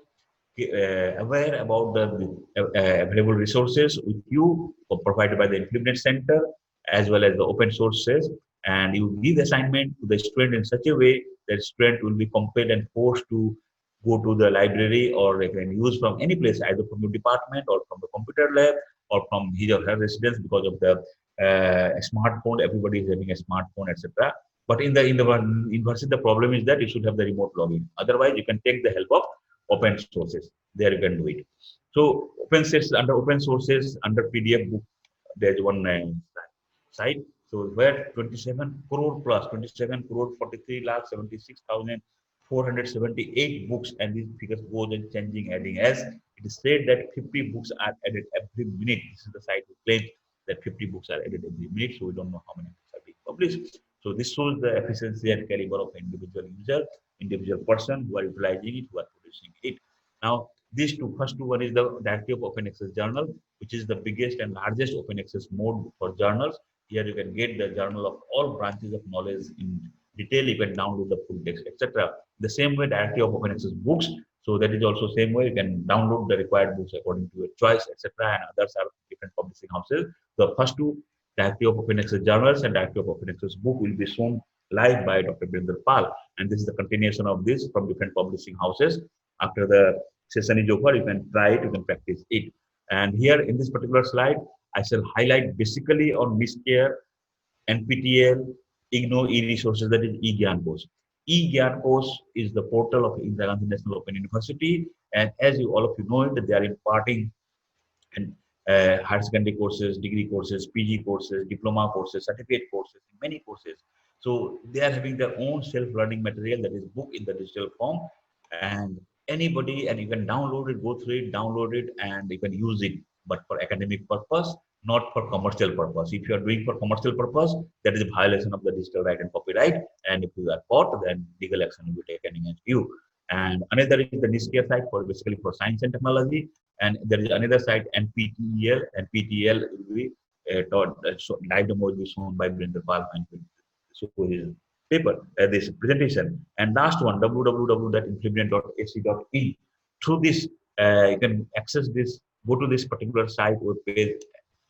aware about the available resources with you provided by the Implement Center, as well as the open sources, and you give assignment to the student in such a way that student will be compelled and forced to go to the library, or they can use from any place, either from your department or from the computer lab or from his or her residence, because of the smartphone. Everybody is having a smartphone, etc. But in the university, the problem is that you should have the remote login. Otherwise, you can take the help of open sources. There you can do it. So open sources, under open sources, under PDF book, there's one site. So where 27 crore plus 27 crore 43 lakh 76,478 books, and these figures goes and changing, adding, as it is said that 50 books are added every minute. This is the site who claims that 50 books are added every minute. So we don't know how many books are being published. So this shows the efficiency and caliber of individual user, individual person who are utilizing it, who are producing it. Now, these two, first two, one is the Directory of Open Access Journal, which is the biggest and largest open access mode for journals. Here you can get the journal of all branches of knowledge in detail. You can download the full text, etc. The same way, Directory of Open Access Books. So that is also same way. You can download the required books according to your choice, etc. And others are different publishing houses. The first two, Directory of Open Access Journals and Directory of Open Access Book, will be shown live by Dr. Rabindranath. And this is the continuation of this from different publishing houses. After the session is over, you can try it, you can practice it. And here in this particular slide, I shall highlight basically on MISCARE, NPTEL, IGNO, e-resources, that is eGyanKosh. eGyanKosh is the portal of Indira Gandhi National Open University, and as you all of you know it, they are imparting and higher secondary courses, degree courses, PG courses, diploma courses, certificate courses, many courses. So they are having their own self-learning material, that is book in the digital form, and anybody, and you can download it, go through it, download it, and you can use it. but for academic purpose, not for commercial purpose. If you are doing for commercial purpose, that is a violation of the digital right and copyright. And if you are caught, then legal action will be taken against you. And another is the niche site for basically for science and technology. And there is another site NPTEL. NPTEL will be taught. So live demo will be shown by Brinderpal and will show his paper, this presentation. And last one, www.implement.ac.in. Through this, you can access this, go to this particular site web page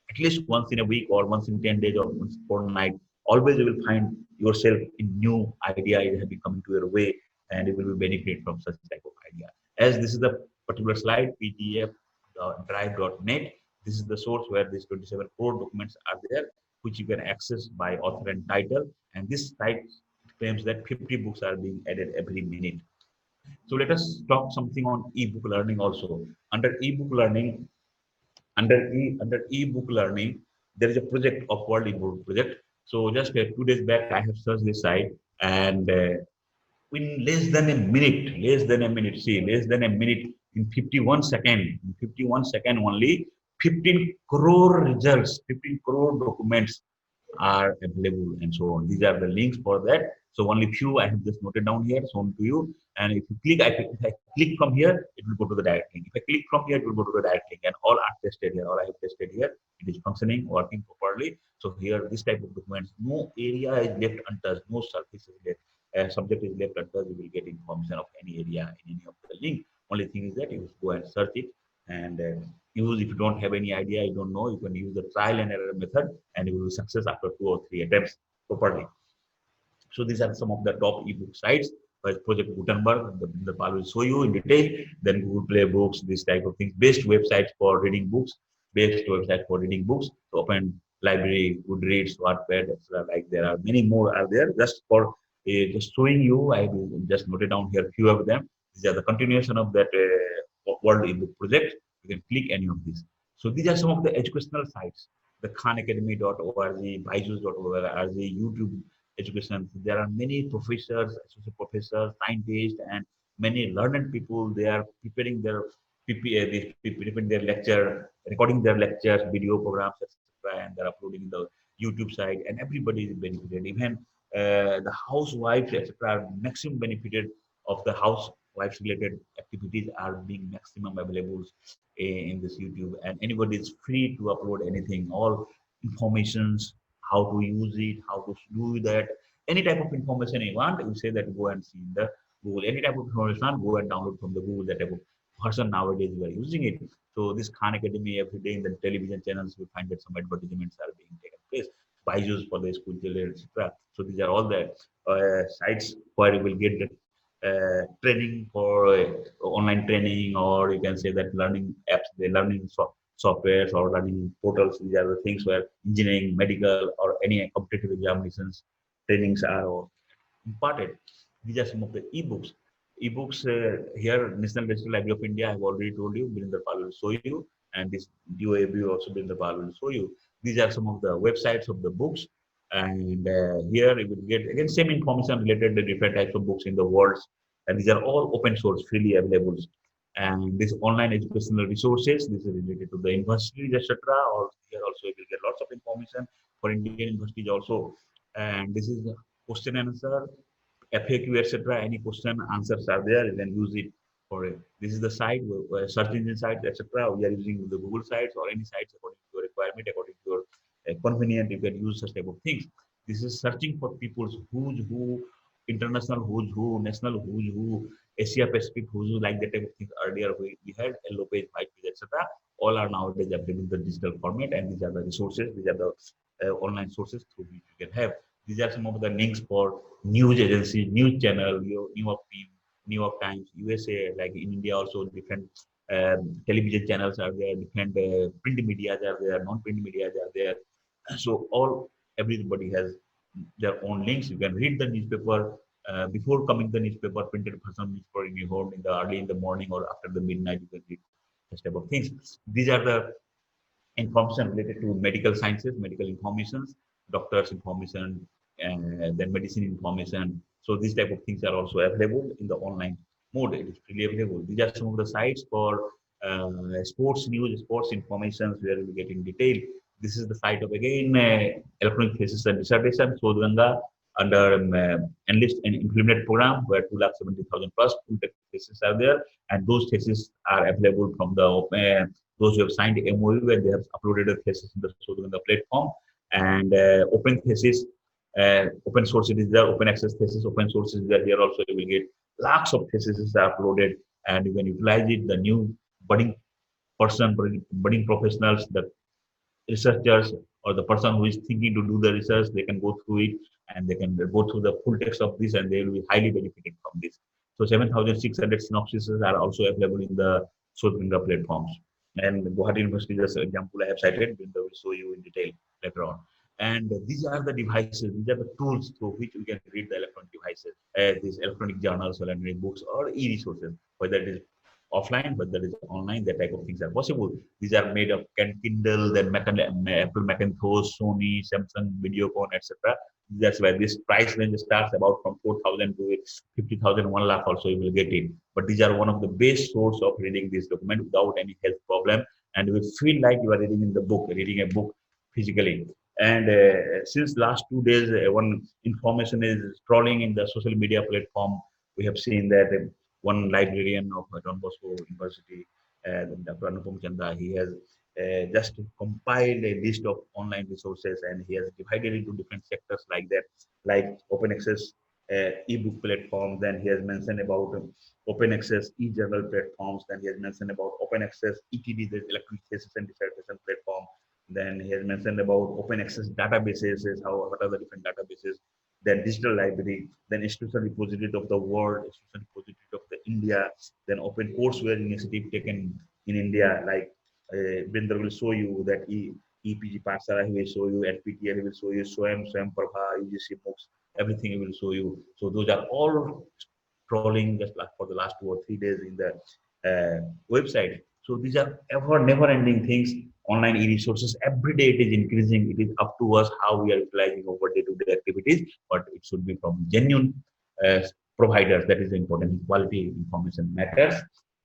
at least once in a week or once in 10 days or once fortnight. Always you will find yourself in new idea it have been coming to your way, and it will be benefit from such type of idea. As this is the particular slide, pdf.drive.net. This is the source where these 27 core documents are there, which you can access by author and title. And this site claims that 50 books are being added every minute. So let us talk something on ebook learning also. Under ebook learning, under ebook learning, there is a project of World eBook Project. So just 2 days back, I have searched this site, and in less than a minute, in 51 second, only, 15 crore results, 15 crore documents are available and so on. These are the links for that. So only few I have just noted down here, shown to you. And if you click, if I click from here, it will go to the direct link. If I click from here, it will go to the direct link. And all are tested here. All I have tested here. It is functioning, working properly. So here, this type of documents, no area is left untouched, no surface is left. Subject is left untouched. You will get information of any area in any of the link. Only thing is that you go and search it and use. If you don't have any idea, you don't know, you can use the trial and error method, and you will success after 2 or 3 attempts properly. So these are some of the top ebook sites. First, Project Gutenberg, the Pal will show you in detail. Then Google Play Books, this type of things. Best websites for reading books. So Open Library, Goodreads, Wattpad, etc. Like there are many more are there. Just for just showing you, I will just note it down here. Few of them. These are the continuation of that World ebook project. You can click any of these. So these are some of the educational sites. The khanacademy.org, byju's.org, YouTube education. There are many professors, associate professors, scientists, and many learned people. They are preparing their preparing their lecture, recording their lectures, video programs, etc., and they're uploading the YouTube site, and everybody is benefited. Even the housewives, etc., are maximum benefited of the housewives related activities are being maximum available in this YouTube, and anybody is free to upload anything, all informations, how to use it, how to do that, any type of information you want, you say that go and see in the Google, any type of information, go and download from the Google, that type of person nowadays we are using it. So this Khan Academy, every day in the television channels, we find that some advertisements are being taken place. Byju's for the school children, etc. So these are all the sites where you will get the training for online training, or you can say that learning apps, the learning softwares or learning portals. These are the things where engineering, medical, or any competitive examinations trainings are imparted. These are some of the ebooks. Ebooks here, National Digital Library of India, I have already told you, Birinder Pal will show you, and this DOAB also Birinder Pal will show you. These are some of the websites of the books, and here you will get again same information related to different types of books in the world, and these are all open source, freely available. And this online educational resources, this is related to the universities, etc. Or here also you will get lots of information for Indian universities also. And this is question and answer, FAQ, etc. Any question answers are there. You can use it for it. This is the site, search engine site, etc. We are using the Google sites or any sites according to your requirement, according to your convenient. You can use such type of things. This is searching for people's who's who, international who's who, national who's who, Asia Pacific who's who, like that type of things. Earlier we had yellow page, white page, etc. All are nowadays available in the digital format, and these are the resources. These are the online sources through which you can have. These are some of the links for news agencies, news channel, New York Times, USA, like in India also different television channels are there, different print media are there, non-print media are there. So everybody has their own links. You can read the newspaper before coming the newspaper, printed version newspaper in your home in the early in the morning or after the midnight. You can read this type of things. These are the information related to medical sciences, medical informations, doctors information, and then medicine information. So these type of things are also available in the online mode. It is freely available. These are some of the sites for sports news, sports information, where we get in detail. This is the site of again electronic thesis and dissertation, Sodhganga, under enlist and implement program, where 2,70,000 plus full text theses are there, and those theses are available from the those who have signed MOU and they have uploaded the thesis in the Sodhganga platform, and open thesis. Open source it is there, open access thesis, open source is there. Here also you will get lakhs of theses are uploaded, and you can utilize it. The new budding person, budding professionals, the researchers or the person who is thinking to do the research, they can go through it and they can go through the full text of this and they will be highly benefited from this. So 7,600 synopses are also available in the Sodhganga platforms. And Guwahati University, just example I have cited, we will show you in detail later on. And these are the devices, these are the tools through which we can read the electronic devices, these electronic journals, electronic books, or e-resources, whether it is offline, but that is online, that type of things are possible. These are made of Kindle, then Apple Macintosh, Sony, Samsung, Videocon, etc. That's why this price range starts about from 4,000 to 50,000, 1 lakh also you will get it. But these are one of the best source of reading this document without any health problem, and you will feel like you are reading in the book, reading a book physically. And since last 2 days, one information is scrolling in the social media platform. We have seen that one librarian of Don Bosco University, Dr. Anupam Chanda, he has just compiled a list of online resources and he has divided into different sectors like that, like open access ebook platform. Then he has mentioned about open access e-journal platforms. Then he has mentioned about open access ETD, the electronic thesis and dissertation platform. Then he has mentioned about open access databases, what are the different databases, then digital library, then institutional repository of the world, institutional repository of the India, then open courseware initiative taken in India, like Binder will show you that EPG Parsara, he will show you, NPTL, he will show you, Swam Prabha, UGC books, everything he will show you. So those are all scrolling just like for the last 2 or 3 days in the website. So these are never ending things. Online e-resources, every day it is increasing. It is up to us how we are utilizing our day-to-day activities, but it should be from genuine uh, providers. That is important. Quality information matters.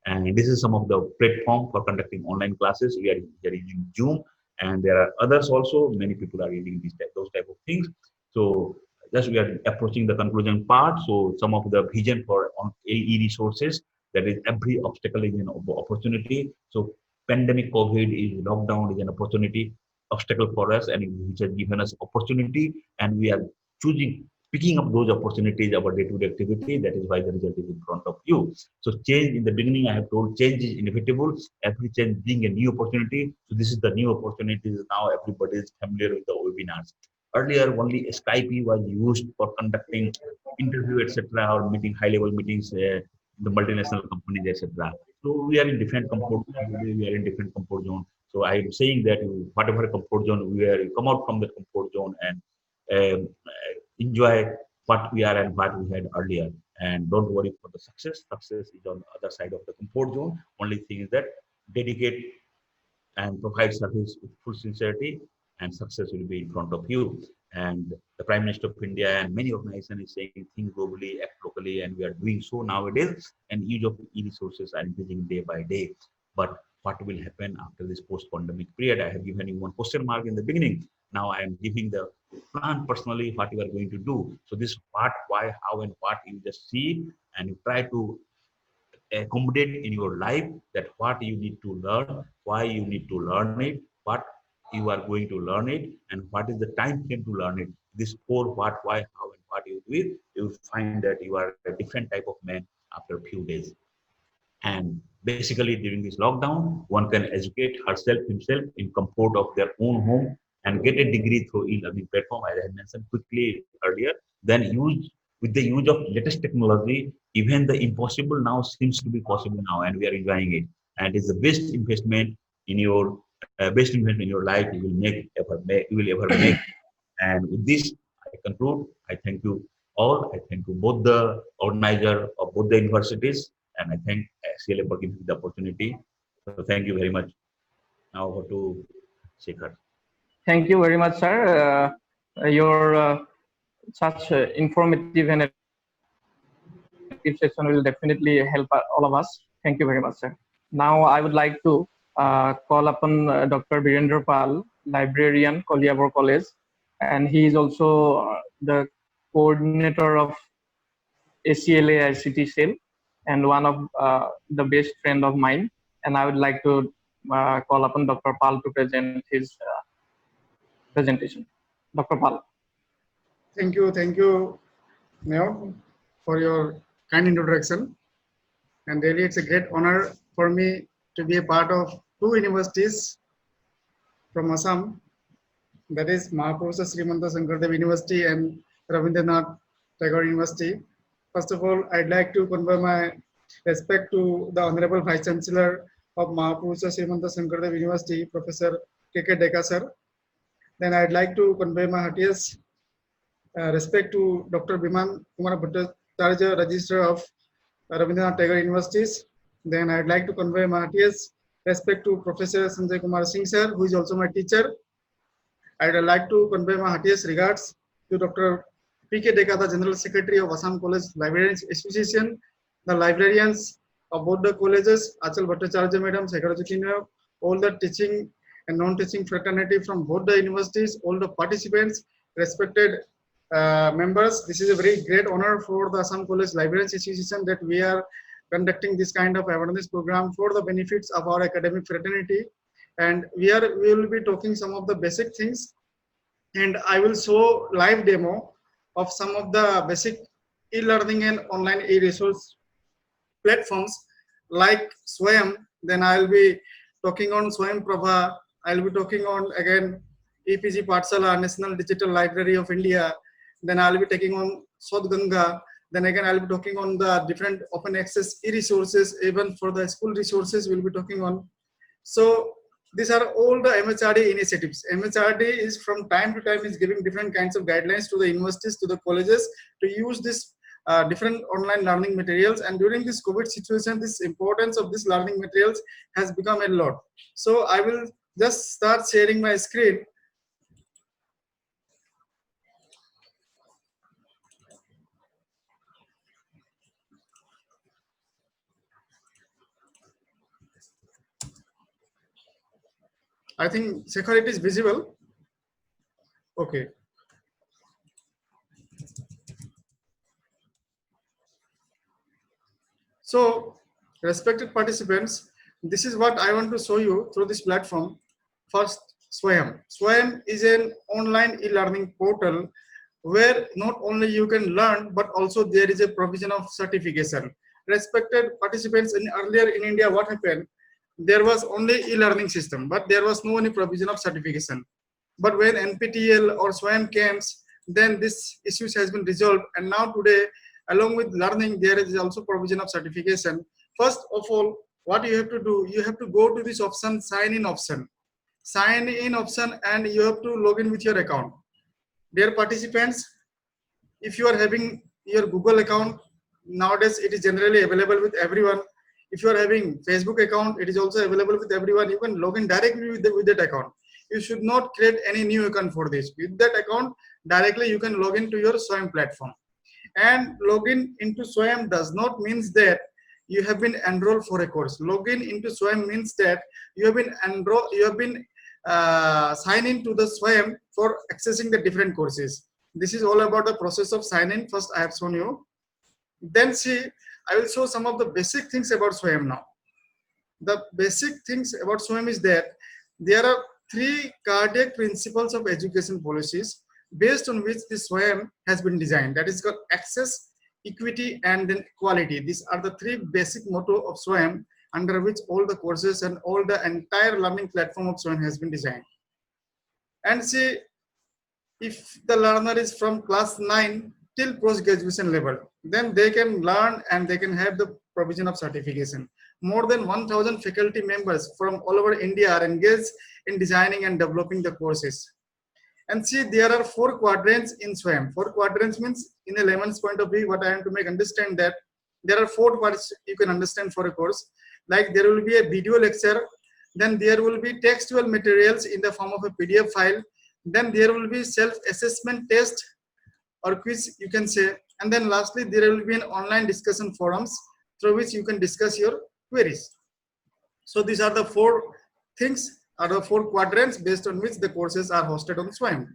And this is some of the platform for conducting online classes. We are using Zoom, and there are others also. Many people are using those type of things. So just we are approaching the conclusion part. So some of the vision for e-resources, that is every obstacle is an opportunity. So pandemic COVID is lockdown is an opportunity obstacle for us, and which has given us opportunity, and we are choosing picking up those opportunities, our day-to-day activity. That is why the result is in front of you. So change, in the beginning I have told, change is inevitable. Every change being a new opportunity. So this is the new opportunity. Now everybody is familiar with the webinars. Earlier only Skype was used for conducting interview, etc., or meeting high-level meetings, the multinational companies, etc. So we are in different comfort zone. Today we are in different comfort zone. So I am saying that whatever comfort zone we are, come out from the comfort zone and enjoy what we are and what we had earlier. And don't worry for the success. Success is on the other side of the comfort zone. Only thing is that dedicate and provide service with full sincerity, and success will be in front of you. And the Prime Minister of India and many organizations is saying think globally, act locally, and we are doing so nowadays. And use of e-resources are increasing day by day. But what will happen after this post-pandemic period? I have given you one question mark in the beginning. Now I am giving the plan personally what you are going to do. So this what, why, how, and what you just see, and you try to accommodate in your life that what you need to learn, why you need to learn it, what you are going to learn it, and what is the time frame to learn it. This four what, why, how, and what you do it, you will find that you are a different type of man after a few days. And basically, during this lockdown, one can educate herself, himself in comfort of their own home and get a degree through e-learning platform, as I had mentioned quickly earlier. Then use with the use of latest technology, even the impossible now seems to be possible now, and we are enjoying it. And it's the best investment in your best investment in your life you will you will ever make. And with this, I conclude. I thank you all. I thank you both the organizer of both the universities, and I thank ACLA for giving me the opportunity. So thank you very much. Now over to Shekhar. Thank you very much, sir. Your such informative and effective session will definitely help all of us. Thank you very much, sir. Now I would like to call upon Dr. Virendra Pal, librarian, Koliabor College, and he is also the coordinator of ACLA ICT cell and one of the best friend of mine. And I would like to call upon Dr. Pal to present his presentation. Dr. Pal. Thank you, Mayor, for your kind introduction. And really, it's a great honor for me to be a part of two universities from Assam, that is Mahapurusha Srimanta Sankaradeva University and Rabindranath Tagore University. First of all, I'd like to convey my respect to the Honorable Vice Chancellor of Mahapurusha Srimanta Sankaradeva University, Professor K.K. Deka sir. Then I'd like to convey my heartiest respect to Dr. Biman Kumar Bhattacharya, Registrar of Rabindranath Tagore Universities. Then I'd like to convey my heartiest respect to Professor Sanjay Kumar Singh sir, who is also my teacher. I'd like to convey my heartiest regards to Dr. P.K. Deka, the General Secretary of Assam College Librarians Association, the librarians of both the colleges, Achal Bhattacharya Madam, Secretary, all the teaching and non-teaching fraternity from both the universities, all the participants, respected members. This is a very great honor for the Assam College Librarians Association that we are conducting this kind of awareness program for the benefits of our academic fraternity. And we will be talking some of the basic things, and I will show live demo of some of the basic e-learning and online e-resource platforms like Swayam. Then I'll be talking on Swayam Prabha. I'll be talking on again EPG Patsala, National Digital Library of India. Then I'll be taking on Sodganga. Then again I'll be talking on the different open access e-resources, even for the school resources we'll be talking on. So these are all the MHRD initiatives. MHRD is from time to time is giving different kinds of guidelines to the universities, to the colleges to use this different online learning materials. And during this COVID situation, this importance of this learning materials has become a lot. So I will just start sharing my screen. I think Shekhar, it is visible. Okay. So, respected participants, this is what I want to show you through this platform. First, Swayam. Swayam is an online e-learning portal where not only you can learn, but also there is a provision of certification. Respected participants, earlier in India, what happened? There was only e-learning system, but there was no any provision of certification. But when NPTEL or Swayam comes, then this issues has been resolved. And now today, along with learning, there is also provision of certification. First of all, what you have to do, you have to go to this option, sign in option. Sign in option, and you have to log in with your account. Dear participants, if you are having your Google account, nowadays it is generally available with everyone. If you are having Facebook account, it is also available with everyone. You can log in directly with that account. You should not create any new account for this. With that account, directly you can log into your Swayam platform. And login into Swayam does not mean that you have been enrolled for a course. Login into Swayam means that you have been enrolled, you have been sign in to the Swayam for accessing the different courses. This is all about the process of sign in. First, I have shown you. Then see, I will show some of the basic things about Swayam now. The basic things about Swayam is that there are three cardiac principles of education policies based on which this Swayam has been designed. That is called access, equity, and then quality. These are the three basic motto of Swayam, under which all the courses and all the entire learning platform of Swayam has been designed. And see, if the learner is from class 9 till post-graduation level, then they can learn and they can have the provision of certification. More than 1,000 faculty members from all over India are engaged in designing and developing the courses. And see, there are 4 quadrants in Swayam. 4 quadrants means, in a layman's point of view, what I am to make understand that there are 4 parts you can understand for a course. Like there will be a video lecture, then there will be textual materials in the form of a PDF file, then there will be self-assessment test or quiz, you can say, and then lastly there will be an online discussion forums through which you can discuss your queries. So these are the four things, are the four quadrants based on which the courses are hosted on SWAYAM.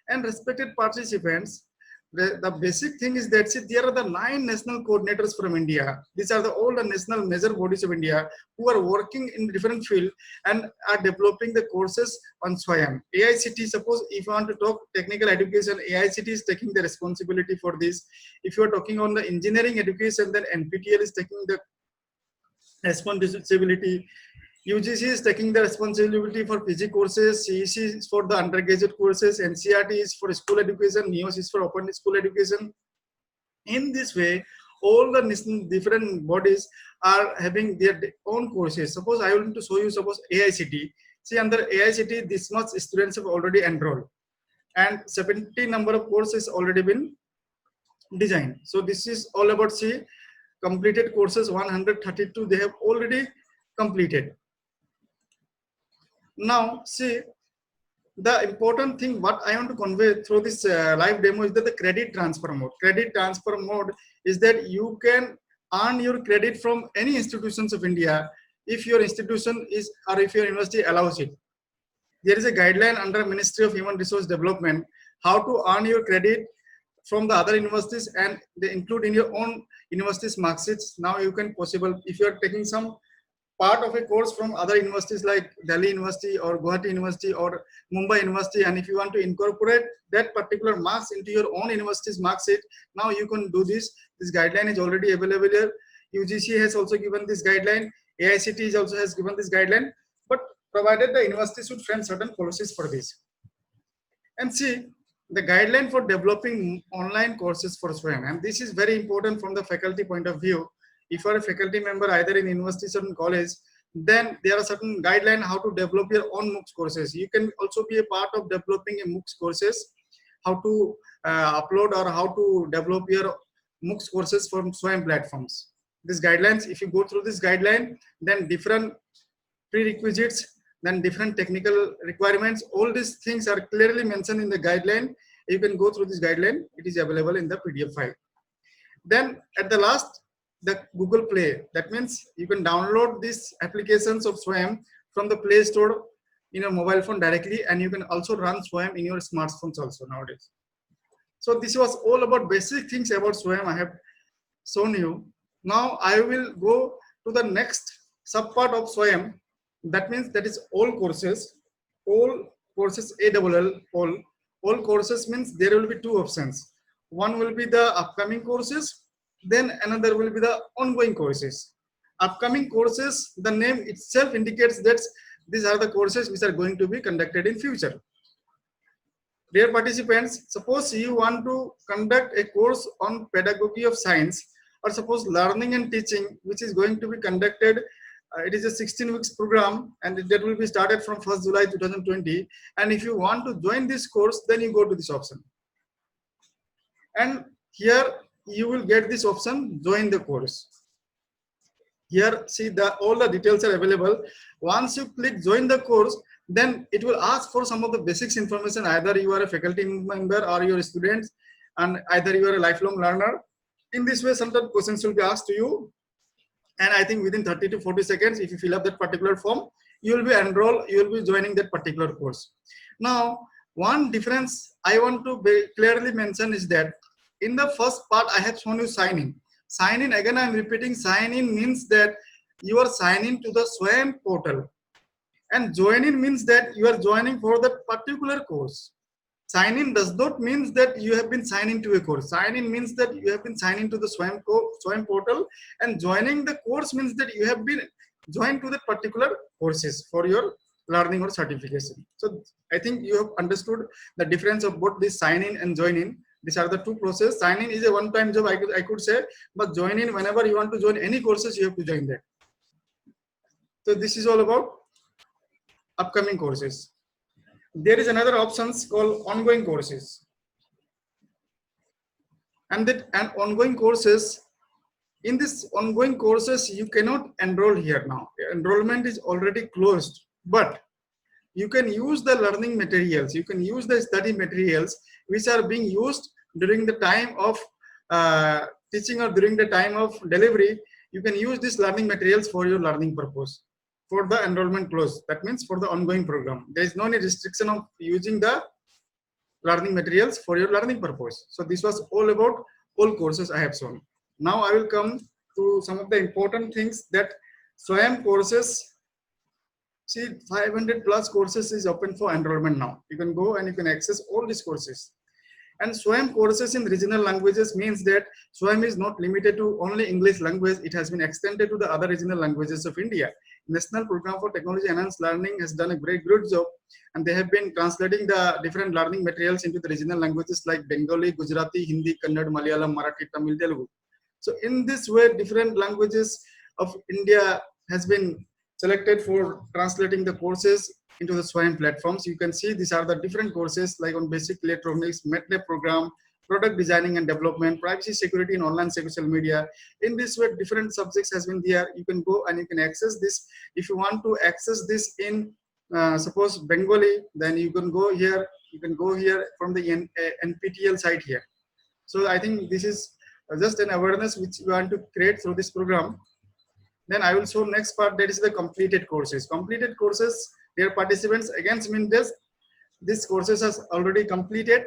And respected participants, the basic thing is that, see, there are the 9 national coordinators from India. These are all the national major bodies of India who are working in different field and are developing the courses on SWAYAM. AICT, suppose if you want to talk technical education, AICT is taking the responsibility for this. If you are talking on the engineering education, then NPTEL is taking the responsibility. UGC is taking the responsibility for PG courses, CEC is for the undergraduate courses, NCERT is for school education, NEOS is for open school education. In this way, all the different bodies are having their own courses. Suppose I want to show you, suppose AICT. See, under AICT, this much students have already enrolled, and 70 number of courses already been designed. So this is all about, see, completed courses 132 they have already completed. Now, see, the important thing what I want to convey through this live demo is that the credit transfer mode. Credit transfer mode is that you can earn your credit from any institutions of India if your institution is, or if your university allows it. There is a guideline under Ministry of Human Resource Development how to earn your credit from the other universities, and they include in your own university's mark sheets. Now you can possible, if you are taking some part of a course from other universities like Delhi University or Guwahati University or Mumbai University, and if you want to incorporate that particular marks into your own university's mark sheet, now you can do this. This guideline is already available here. UGC has also given this guideline. AICT also has given this guideline, but provided the university should frame certain policies for this. And see, the guideline for developing online courses for SWAYAM, and this is very important from the faculty point of view. If you are a faculty member either in university or in college, then there are certain guidelines how to develop your own MOOCs courses. You can also be a part of developing a MOOCs courses, how to upload or how to develop your MOOCs courses from SWAYAM platforms. These guidelines, if you go through this guideline, then different prerequisites, then different technical requirements, all these things are clearly mentioned in the guideline. You can go through this guideline. It is available in the PDF file. Then at the last, the Google Play. That means you can download these applications of SWAYAM from the Play Store in your mobile phone directly, and you can also run SWAYAM in your smartphones also nowadays. So this was all about basic things about SWAYAM I have shown you. Now I will go to the next subpart of SWAYAM. That means that is all courses ALL, all courses means there will be two options. One will be the upcoming courses, then another will be the ongoing courses. Upcoming courses, the name itself indicates that these are the courses which are going to be conducted in future. Dear participants, suppose you want to conduct a course on pedagogy of science, or suppose learning and teaching, which is going to be conducted, it is a 16 weeks program, and that will be started from 1st July 2020. And if you want to join this course, then you go to this option. And here you will get this option, join the course. Here, see, all the details are available. Once you click join the course, then it will ask for some of the basics information. Either you are a faculty member or you are a student, and either you are a lifelong learner. In this way, sometimes questions will be asked to you. And I think within 30 to 40 seconds, if you fill up that particular form, you will be enrolled, you will be joining that particular course. Now, one difference I want to clearly mention is that in the first part, I have shown you sign in. Sign in, again, I am repeating, sign in means that you are signing to the SWAYAM portal. And join in means that you are joining for that particular course. Sign in does not mean that you have been signing to a course. Sign in means that you have been signing to the SWAYAM portal, and joining the course means that you have been joined to the particular courses for your learning or certification. So I think you have understood the difference of both this sign in and join in. These are the two processes. Sign in is a one-time job, I could say, but join in, whenever you want to join any courses, you have to join that. So this is all about upcoming courses. There is another options called ongoing courses. And ongoing courses, in this ongoing courses, you cannot enroll here now. Enrollment is already closed, but you can use the learning materials. You can use the study materials which are being used during the time of teaching or during the time of delivery. You can use these learning materials for your learning purpose. for the enrollment close. That means for the ongoing program. There is no any restriction of using the learning materials for your learning purpose. So this was all about all courses I have shown. Now I will come to some of the important things that SWAYAM courses. See, 500 plus courses is open for enrollment now. You can go and you can access all these courses. And SWAYAM courses in regional languages means that SWAYAM is not limited to only English language. It has been extended to the other regional languages of India. National Program for Technology Enhanced Learning has done a great job, and they have been translating the different learning materials into the regional languages like Bengali, Gujarati, Hindi, Kannada, Malayalam, Marathi, Tamil, Telugu. So in this way, different languages of India has been selected for translating the courses into the SWAYAM platforms. You can see these are the different courses like on basic electronics, MATLAB program, product designing and development, privacy security in online social media. In this way, different subjects has been there. You can go and you can access this. If you want to access this in suppose Bengali, then you can go here. You can go here from the NPTEL site here. So I think this is just an awareness which we want to create through this program. Then I will show next part, that is the completed courses. Completed courses, their participants against mean this courses has already completed,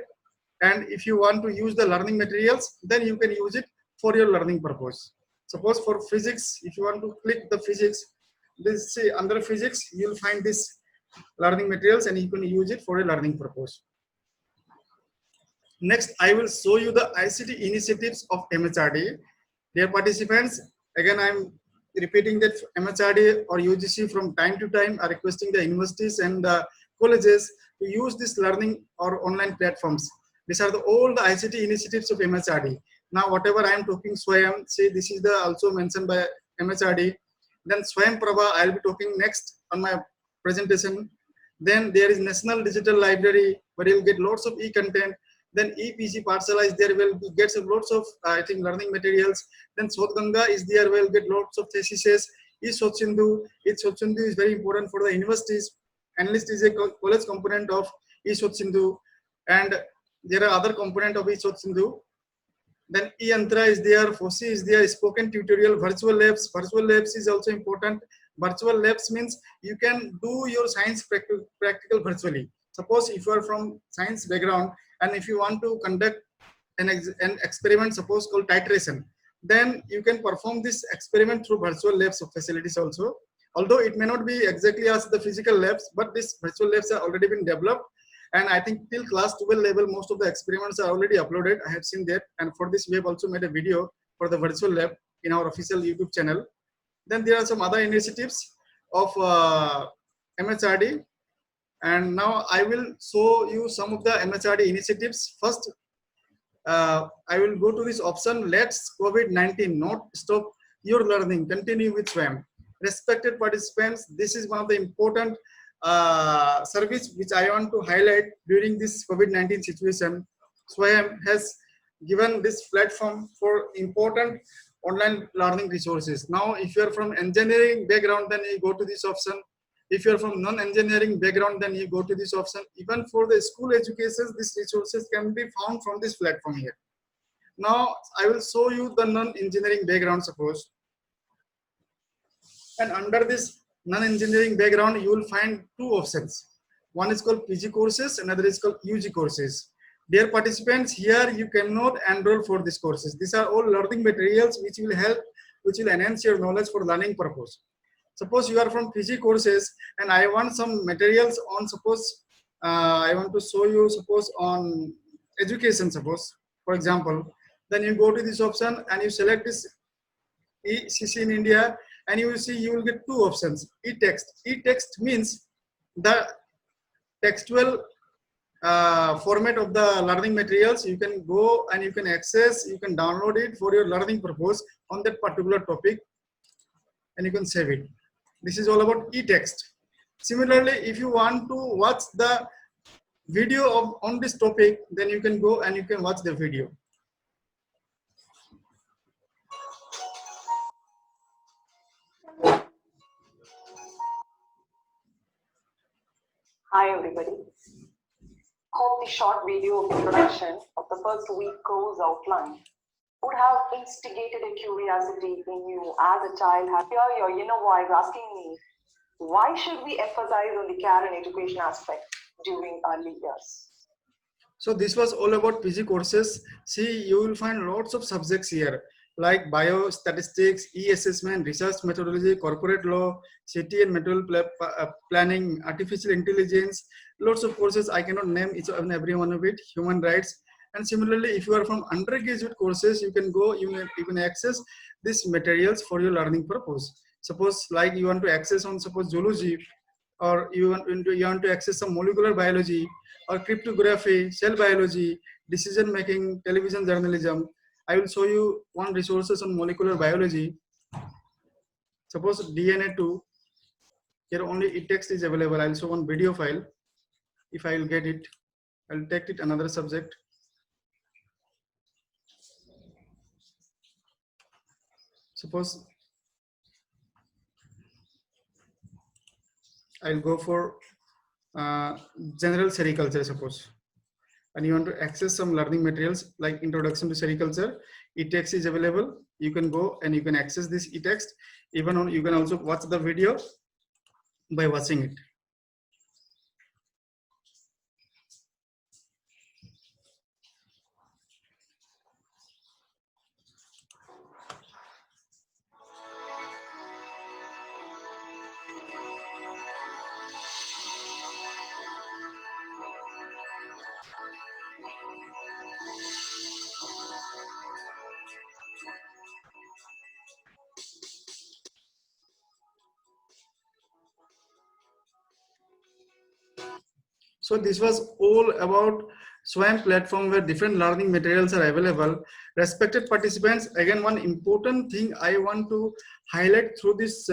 and if you want to use the learning materials, then you can use it for your learning purpose. Suppose for physics, if you want to click the physics, this say under physics you will find this learning materials and you can use it for a learning purpose. Next, I will show you the ICT initiatives of MHRD. Dear participants, again I am repeating that MHRD or UGC from time to time are requesting the universities and colleges to use this learning or online platforms. These are all the ICT initiatives of MHRD. Now whatever I am talking SWAYAM, see this is the also mentioned by MHRD. Then SWAYAM Prabha I will be talking next on my presentation. Then there is National Digital Library where you will get lots of e-content. Then EPC Parsala is there, will get some lots of I think learning materials. Then Sodhganga is there, will get lots of theses. E-Sotsindhu is very important for the universities. Analyst is a college component of E-Sotsindhu, and there are other component of E-Sotsindhu. Then E-Yantra is there, FOSI is there, spoken tutorial, virtual labs. Virtual labs is also important. Virtual labs means you can do your science practical virtually. Suppose if you are from science background and if you want to conduct an experiment, suppose called titration, then you can perform this experiment through virtual labs of facilities also. Although it may not be exactly as the physical labs, but these virtual labs are already been developed. And I think till class 12 level, most of the experiments are already uploaded. I have seen that. And for this, we have also made a video for the virtual lab in our official YouTube channel. Then there are some other initiatives of MHRD. And now I will show you some of the MHRD initiatives. First, I will go to this option, let's COVID-19 not stop your learning, continue with SWAYAM. Respected participants, this is one of the important service which I want to highlight during this COVID-19 situation. SWAYAM has given this platform for important online learning resources. Now, if you are from engineering background, then you go to this option. If you are from non-engineering background, then you go to this option. Even for the school education, these resources can be found from this platform here. Now, I will show you the non-engineering background, suppose. And under this non-engineering background, you will find two options. One is called PG courses, another is called UG courses. Dear participants, here you cannot enroll for these courses. These are all learning materials which will help, which will enhance your knowledge for learning purpose. Suppose you are from PG courses and I want some materials on, suppose I want to show you, suppose on education, suppose, for example, then you go to this option and you select this ECC in India, and you will see you will get two options, e-text. E-text means the textual format of the learning materials. You can go and you can access, you can download it for your learning purpose on that particular topic, and you can save it. This is all about e-text. Similarly, if you want to watch the video on this topic, then you can go and you can watch the video. Hi everybody. Hope the short video of introduction of the first week course outline would have instigated a curiosity in you as a child. Hear your inner voice asking me, Why should we emphasize on the care and education aspect during early years? So this was all about PG courses. See, you will find lots of subjects here like biostatistics, e-assessment, research methodology, corporate law, city and metropolitan planning, artificial intelligence, lots of courses. I cannot name each and every one of it, human rights. And similarly, if you are from undergraduate courses, you can go, you can access these materials for your learning purpose. Suppose like you want to access on suppose zoology, or you want to access some molecular biology or cryptography, cell biology, decision making, television journalism. I will show you one resources on molecular biology. Suppose DNA2, here only e-text is available. I'll show one video file. If I will get it, I'll take it another subject. Suppose I'll go for general sericulture, suppose, and you want to access some learning materials like introduction to sericulture. E-text is available. You can go and you can access this e-text. Even on, you can also watch the video by watching it. So this was all about SWAYAM platform where different learning materials are available. Respected participants, again, one important thing I want to highlight through this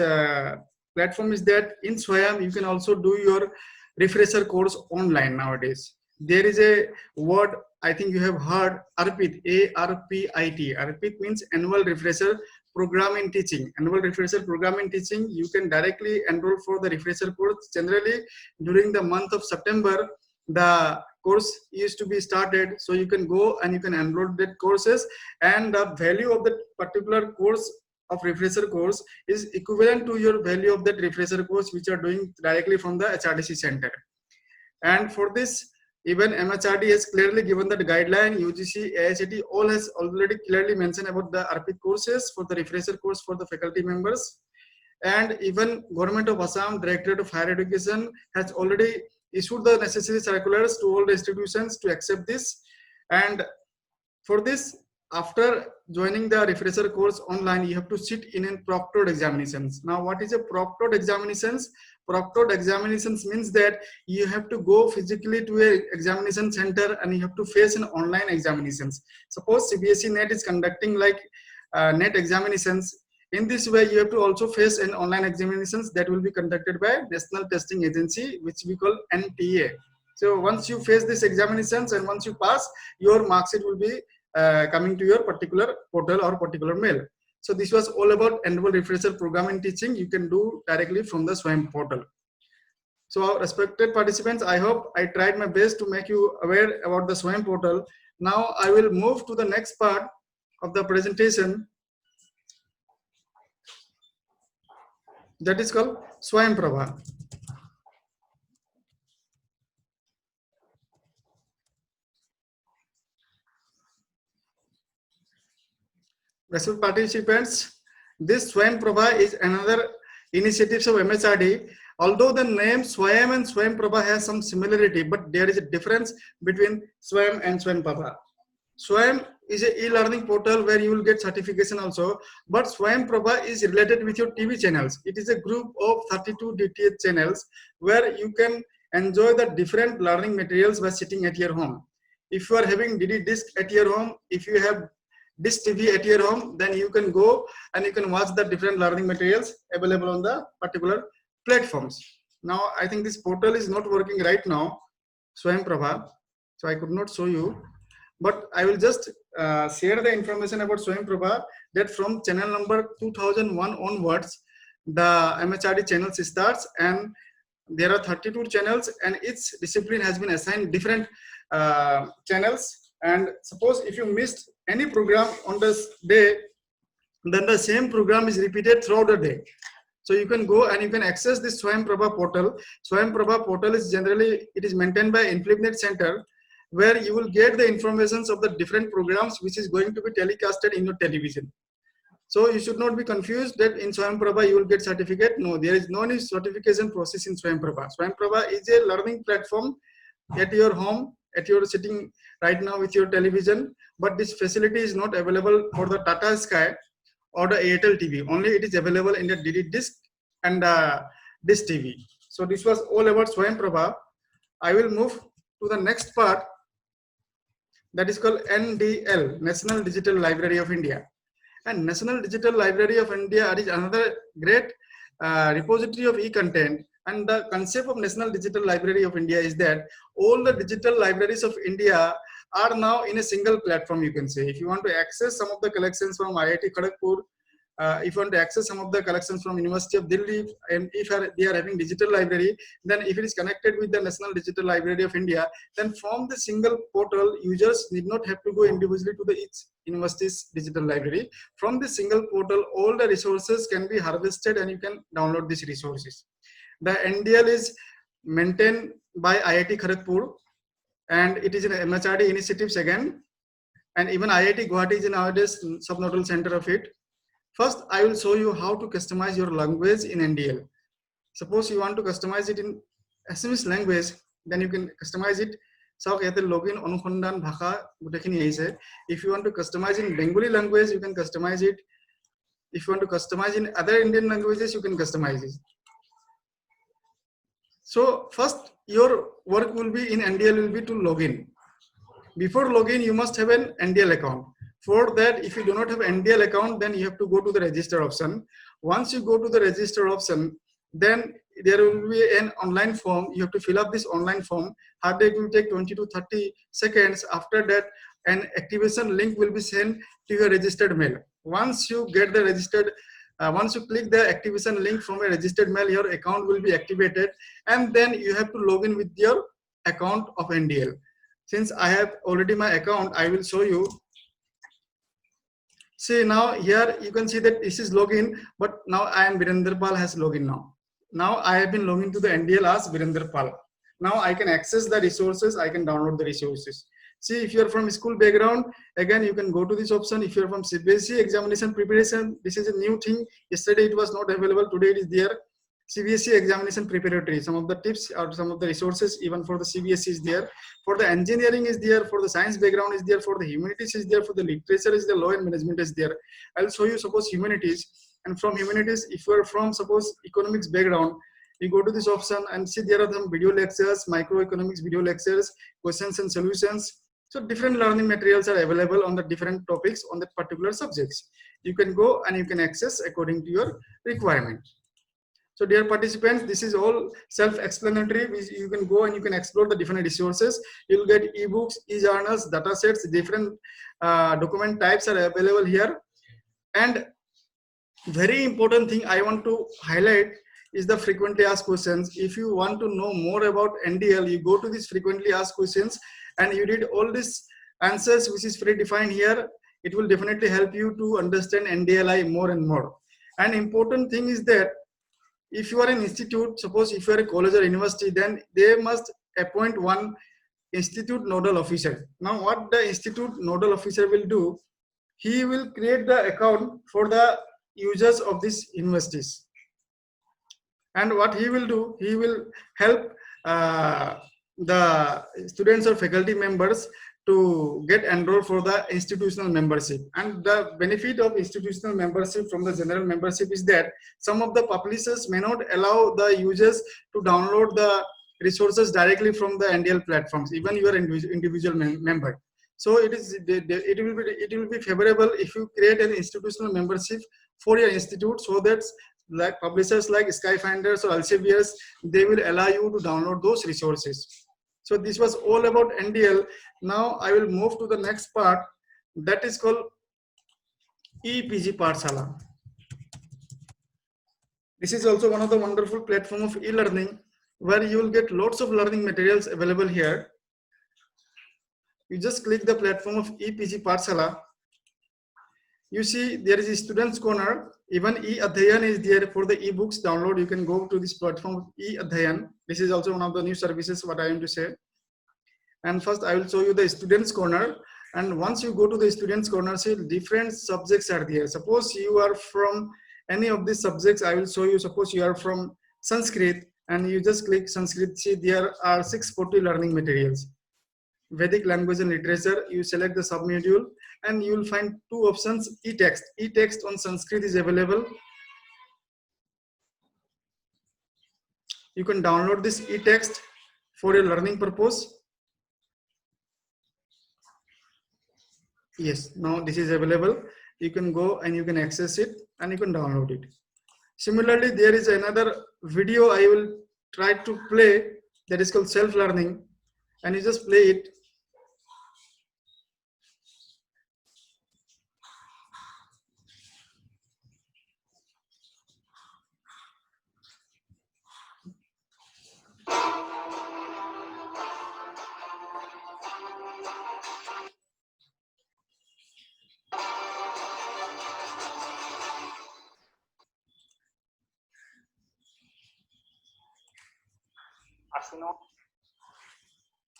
platform is that in SWAYAM, you can also do your refresher course online nowadays. There is a word I think you have heard, ARPIT, A-R-P-I-T. ARPIT means annual refresher program in teaching. Annual refresher program in teaching, you can directly enroll for the refresher course. Generally, during the month of September, the course used to be started, so you can go and you can enroll that courses, and the value of that particular course of refresher course is equivalent to your value of that refresher course which are doing directly from the HRDC center. And for this, even MHRD has clearly given that guideline. UGC, AICT, all has already clearly mentioned about the ARPIT courses for the refresher course for the faculty members. And even Government of Assam, Directorate of Higher Education has already issued the necessary circulars to all the institutions to accept this. And for this, after joining the refresher course online, you have to sit in a proctored examinations. Now, what is a proctored examinations? Proctored examinations means that you have to go physically to a examination center and you have to face an online examinations. Suppose CBSE NET is conducting like NET examinations. In this way, you have to also face an online examinations that will be conducted by National Testing Agency, which we call NTA. So once you face these examinations and once you pass, your mark sheet will be coming to your particular portal or particular mail. So this was all about annual refresher program in teaching. You can do directly from the SWAYAM portal. So respected participants, I hope I tried my best to make you aware about the SWAYAM portal. Now I will move to the next part of the presentation, that is called SWAYAM Prabha. Respected participants, this SWAYAM Prabha is another initiative of MHRD. Although the name SWAYAM and SWAYAM Prabha has some similarity, but there is a difference between SWAYAM and SWAYAM Prabha. SWAYAM is an e-learning portal where you will get certification also, but SWAYAM Prabha is related with your TV channels. It is a group of 32 DTH channels where you can enjoy the different learning materials by sitting at your home. If you are having DD disc at your home, if you have this TV at your home, then you can go and you can watch the different learning materials available on the particular platforms. Now, I think this portal is not working right now, SWAYAM Prabha, so I could not show you, but I will just share the information about SWAYAM Prabha that from channel number 2001 onwards, the MHRD channels starts, and there are 32 channels and each discipline has been assigned different channels. And suppose if you missed any program on this day, then the same program is repeated throughout the day. So you can go and you can access this Swayamprabha portal. Swayamprabha portal is generally, it is maintained by InfluentNet Center, where you will get the informations of the different programs which is going to be telecasted in your television. So you should not be confused that in Swayamprabha you will get certificate. No, there is no any certification process in Swayamprabha. Swayamprabha is a learning platform at your home, at your sitting right now with your television, but this facility is not available for the Tata Sky or the Airtel TV. Only it is available in the DD disc and this TV. So this was all about Swayamprabha. I will move to the next part, that is called NDL, National Digital Library of India. And National Digital Library of India is another great repository of e-content. And the concept of National Digital Library of India is that all the digital libraries of India are now in a single platform, you can say. If you want to access some of the collections from IIT Kharagpur, if you want to access some of the collections from University of Delhi, and if they are having digital library, then if it is connected with the National Digital Library of India, then from the single portal, users need not have to go individually to the each university's digital library. From the single portal, all the resources can be harvested and you can download these resources. The NDL is maintained by IIT Kharagpur, and it is an MHRD initiatives again, and even IIT Guwahati is nowadays subnodal center of it. First, I will show you how to customize your language in NDL. Suppose you want to customize it in Assamese language, then you can customize it. So, login, Anukhondan, Bhaka, if you want to customize in Bengali language, you can customize it. If you want to customize in other Indian languages, you can customize it. So first, your work will be in NDL will be to login. Before login, you must have an NDL account. For that, if you do not have NDL account, then you have to go to the register option. Once you go to the register option, then there will be an online form. You have to fill up this online form. Hardly it will take 20 to 30 seconds. After that, an activation link will be sent to your registered mail. Once you get the registered, once you click the activation link from a registered mail, your account will be activated, and then you have to log in with your account of NDL. Since I have already my account, I will show you. See, now here you can see that this is login, but now I am Virender Pal has login now. Now I have been logging to the NDL as Virender Pal. Now I can access the resources, I can download the resources. See, if you are from school background, again you can go to this option. If you are from CBSE examination preparation, this is a new thing. Yesterday it was not available, today it is there. CBSE examination preparatory, some of the tips or some of the resources even for the CBSE is there. For the engineering is there, for the science background is there, for the humanities is there, for the literature is there, law and management is there. I'll show you suppose humanities, and from humanities, if you are from suppose economics background, you go to this option and see there are some video lectures, microeconomics video lectures, questions and solutions. So different learning materials are available on the different topics on that particular subjects. You can go and you can access according to your requirement. So dear participants, this is all self-explanatory. You can go and you can explore the different resources. You'll get ebooks, e-journals, data sets, different document types are available here. And very important thing I want to highlight is the frequently asked questions. If you want to know more about NDL, you go to these frequently asked questions and you read all these answers which is predefined here. It will definitely help you to understand NDLI more and more. And important thing is that if you are an institute, suppose if you are a college or university, then they must appoint one institute nodal officer. Now what the institute nodal officer will do, he will create the account for the users of these universities. And what he will do, he will help the students or faculty members to get enrolled for the institutional membership. And the benefit of institutional membership from the general membership is that some of the publishers may not allow the users to download the resources directly from the NDL platforms, even your individual member. So it will be favorable if you create an institutional membership for your institute, so that like publishers like Skyfinders or Elsevier's, they will allow you to download those resources. So this was all about NDL. Now I will move to the next part, that is called EPG Pathshala. This is also one of the wonderful platform of e-learning where you will get lots of learning materials available here. You just click the platform of EPG Pathshala. You see there is a students corner. Even e-Adhyayan is there for the ebooks download. You can go to this platform e-Adhyayan. This is also one of the new services what I am to say. And first I will show you the students corner. And once you go to the students corner, see different subjects are there. Suppose you are from any of these subjects, I will show you. Suppose you are from Sanskrit and you just click Sanskrit. See there are 640 learning materials. Vedic language and literature, you select the submodule and you will find two options. E-text. E-text on Sanskrit is available. You can download this e-text for your learning purpose. Yes, now this is available. You can go and you can access it and you can download it. Similarly, there is another video I will try to play that is called self-learning, and you just play it.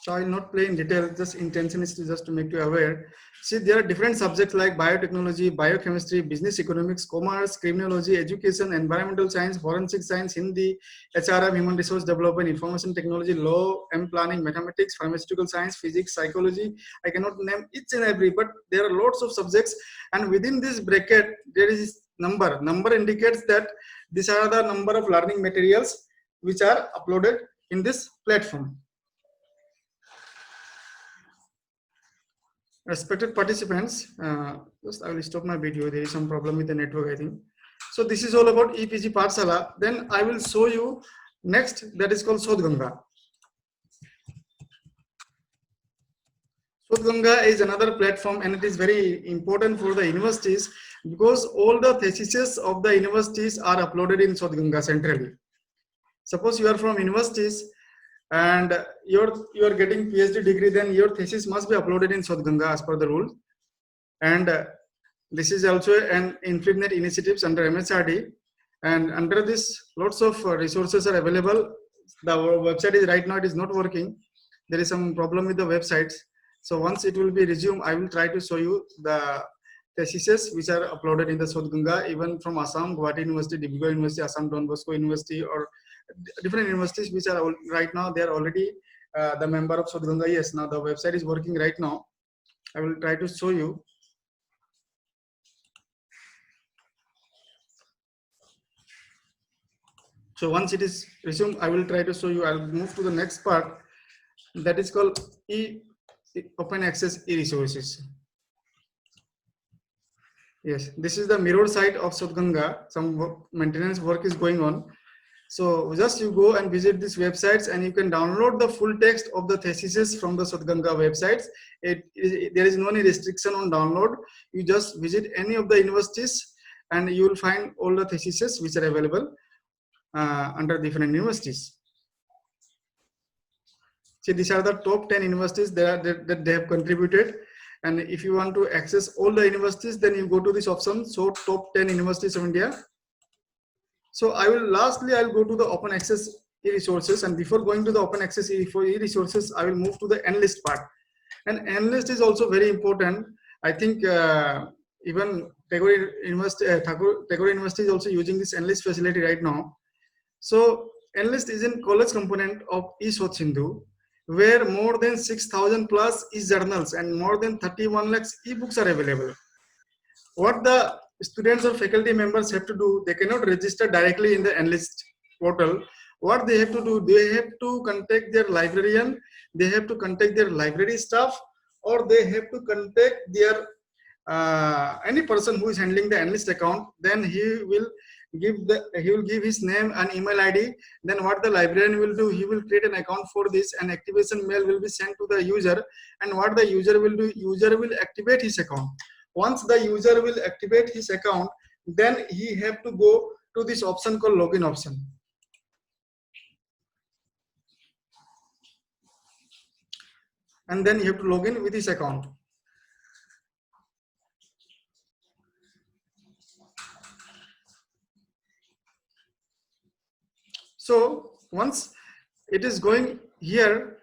So I will not play in detail, just intention is to just to make you aware. See, there are different subjects like biotechnology, biochemistry, business economics, commerce, criminology, education, environmental science, forensic science, Hindi, HRM, human resource development, information technology, law, planning, mathematics, pharmaceutical science, physics, psychology. I cannot name each and every, but there are lots of subjects, and within this bracket there is number. Number indicates that these are the number of learning materials which are uploaded in this platform. Respected participants, just I will stop my video. There is some problem with the network, I think. So this is all about EPG Pathshala. Then I will show you next, that is called Sodhganga. Sodhganga is another platform, and it is very important for the universities because all the theses of the universities are uploaded in Sodhganga centrally. Suppose you are from universities and you are getting PhD degree, then your thesis must be uploaded in Sodhganga as per the rule. And this is also an InflueNet initiatives under MSRD, and under this lots of resources are available. The website is right now, it is not working. There is some problem with the websites. So once it will be resumed, I will try to show you the theses which are uploaded in the Sodhganga, even from Assam, Guwahati University, Dibrugarh University, Assam Don Bosco University, or different universities which are right now, they are already the member of Sodhganga. Yes, now the website is working right now. I will try to show you. So once it is resumed, I will try to show you. I will move to the next part, that is called open access e-resources. Yes, this is the mirror site of Sodhganga. Some maintenance work is going on. So just you go and visit these websites and you can download the full text of the theses from the Sodhganga websites. There is no any restriction on download. You just visit any of the universities and you will find all the theses which are available under different universities. See, these are the top 10 universities that they have contributed. And if you want to access all the universities, then you go to this option, so top 10 universities of India. So I will go to the open access e-resources, and before going to the open access e-resources, I will move to the Enlist part. And Enlist is also very important. I think even Tagore University is also using this Enlist facility right now. So Enlist is a college component of eSoth Sindhu, where more than 6,000 plus e-journals and more than 31 lakhs e-books are available. What the students or faculty members have to do, they cannot register directly in the Enlist portal. What they have to do, they have to contact their librarian, they have to contact their library staff, or they have to contact their any person who is handling the Enlist account. Then he will give his name and email ID. Then what the librarian will do, he will create an account for this, and activation mail will be sent to the user. And what the user will do, user will activate his account. Once the user will activate his account, then he have to go to this option called login option. And then you have to log in with his account. So once it is going here,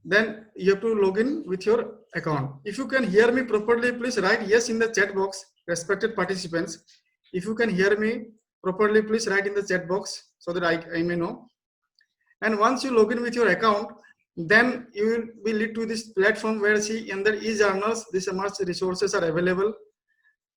then you have to log in with your account. If you can hear me properly, please write yes in the chat box, respected participants. If you can hear me properly, please write in the chat box so that I may know. And once you log in with your account, then you will be lead to this platform where see under e-journals, these much resources are available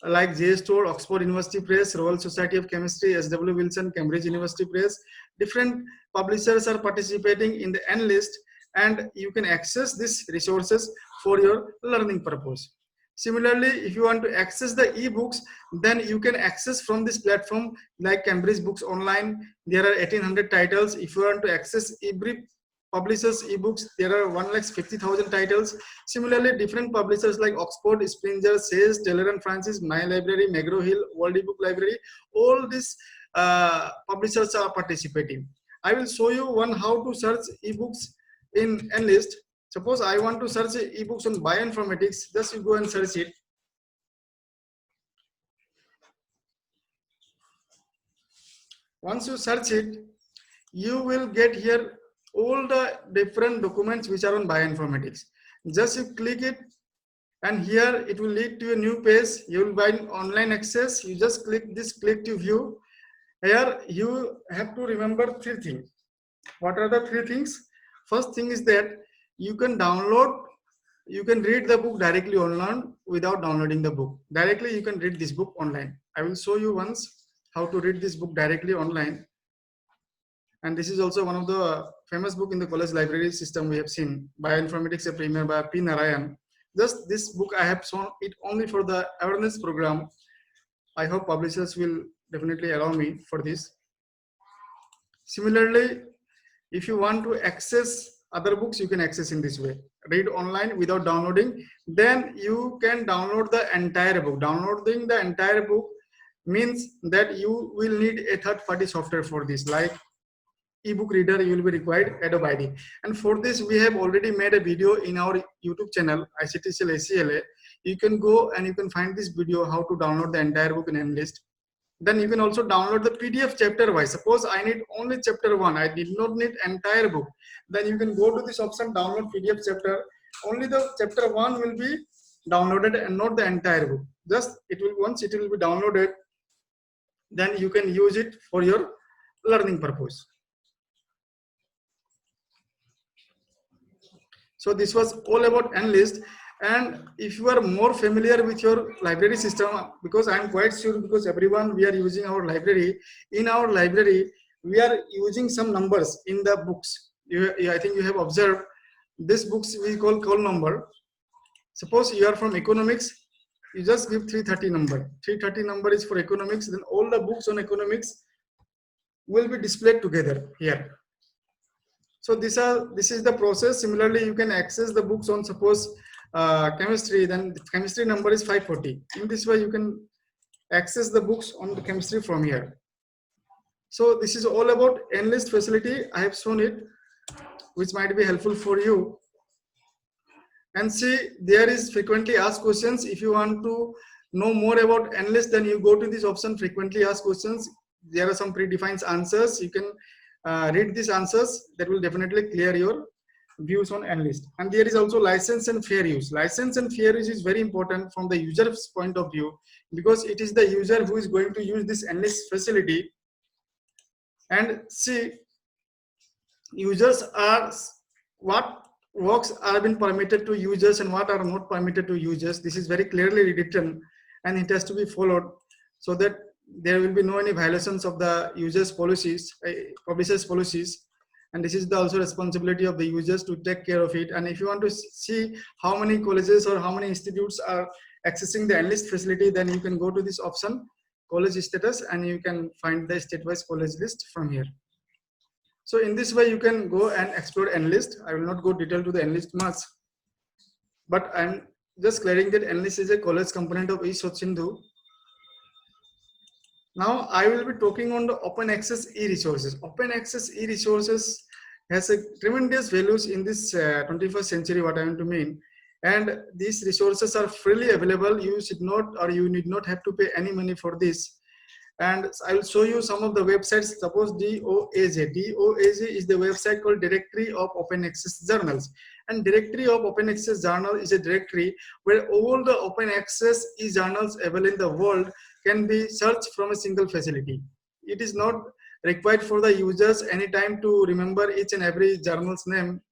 like JSTOR, Oxford University Press, Royal Society of Chemistry, SW Wilson, Cambridge University Press. Different publishers are participating in the N list, and you can access these resources for your learning purpose. Similarly, if you want to access the e-books, then you can access from this platform like Cambridge Books Online. There are 1800 titles. If you want to access every publishers ebooks, there are 1,50,000 titles. Similarly, different publishers like Oxford, Springer, Sage, Taylor and Francis, My Library, McGraw Hill, World eBook Library, all these publishers are participating. I will show you one how to search ebooks in Enlist. Suppose I want to search ebooks on bioinformatics, just you go and search it. Once you search it, you will get here all the different documents which are on bioinformatics. Just you click it, and here it will lead to a new page. You will find online access. You just click this, click to view. Here you have to remember three things. What are the three things? First thing is that you can download, you can read the book directly online without downloading the book. Directly you can read this book online. I will show you once how to read this book directly online. And this is also one of the famous book in the college library system we have seen, Bioinformatics a Premier by P. Narayan. Just this book I have shown it only for the awareness program. I hope publishers will definitely allow me for this. Similarly, if you want to access other books, you can access in this way. Read online without downloading. Then you can download the entire book. Downloading the entire book means that you will need a third-party software for this, like ebook reader you will be required, Adobe ID. And for this, we have already made a video in our YouTube channel, ICTCL ACLA. You can go and you can find this video how to download the entire book in Enlist. Then you can also download the PDF chapter wise. Suppose I need only chapter 1, I did not need entire book. Then you can go to this option, download PDF chapter. Only the chapter 1 will be downloaded and not the entire book. Just it will, once it will be downloaded, then you can use it for your learning purpose. So this was all about Enlist. And if you are more familiar with your library system, because I am quite sure, because everyone we are using our library, in our library we are using some numbers in the books. I think you have observed this books we call number. Suppose you are from economics, you just give 330 number. 330 number is for economics. Then all the books on economics will be displayed together here. So this is the process. Similarly, you can access the books on, suppose chemistry, then the chemistry number is 540. In this way, you can access the books on the chemistry from here. So this is all about Enlist facility. I have shown it, which might be helpful for you. And see, there is frequently asked questions. If you want to know more about Enlist, then you go to this option, frequently asked questions. There are some predefined answers. You can read these answers. That will definitely clear your views on Enlist. And there is also license and fair use. License and fair use is very important from the user's point of view, because it is the user who is going to use this Enlist facility. And see, users are, what works are been permitted to users and what are not permitted to users. This is very clearly written, and it has to be followed so that there will be no any violations of the users policies, publishers policies. And this is the also responsibility of the users to take care of it. And if you want to see how many colleges or how many institutes are accessing the Enlist facility, then you can go to this option, college status, and you can find the state-wise college list from here. So in this way, you can go and explore Enlist. I will not go detail to the Enlist much, but I'm just clearing that Enlist is a college component of eSoc-Sindhu. Now I will be talking on the open access e-resources. Open access e-resources has a tremendous values in this 21st century, what I want to mean. And these resources are freely available. You should not, or you need not have to pay any money for this. And I will show you some of the websites. Suppose DOAJ. DOAJ is the website called Directory of Open Access Journals. And Directory of Open Access Journal is a directory where all the open access e-journals available in the world can be searched from a single facility. It is not required for the users anytime to remember each and every journal's name.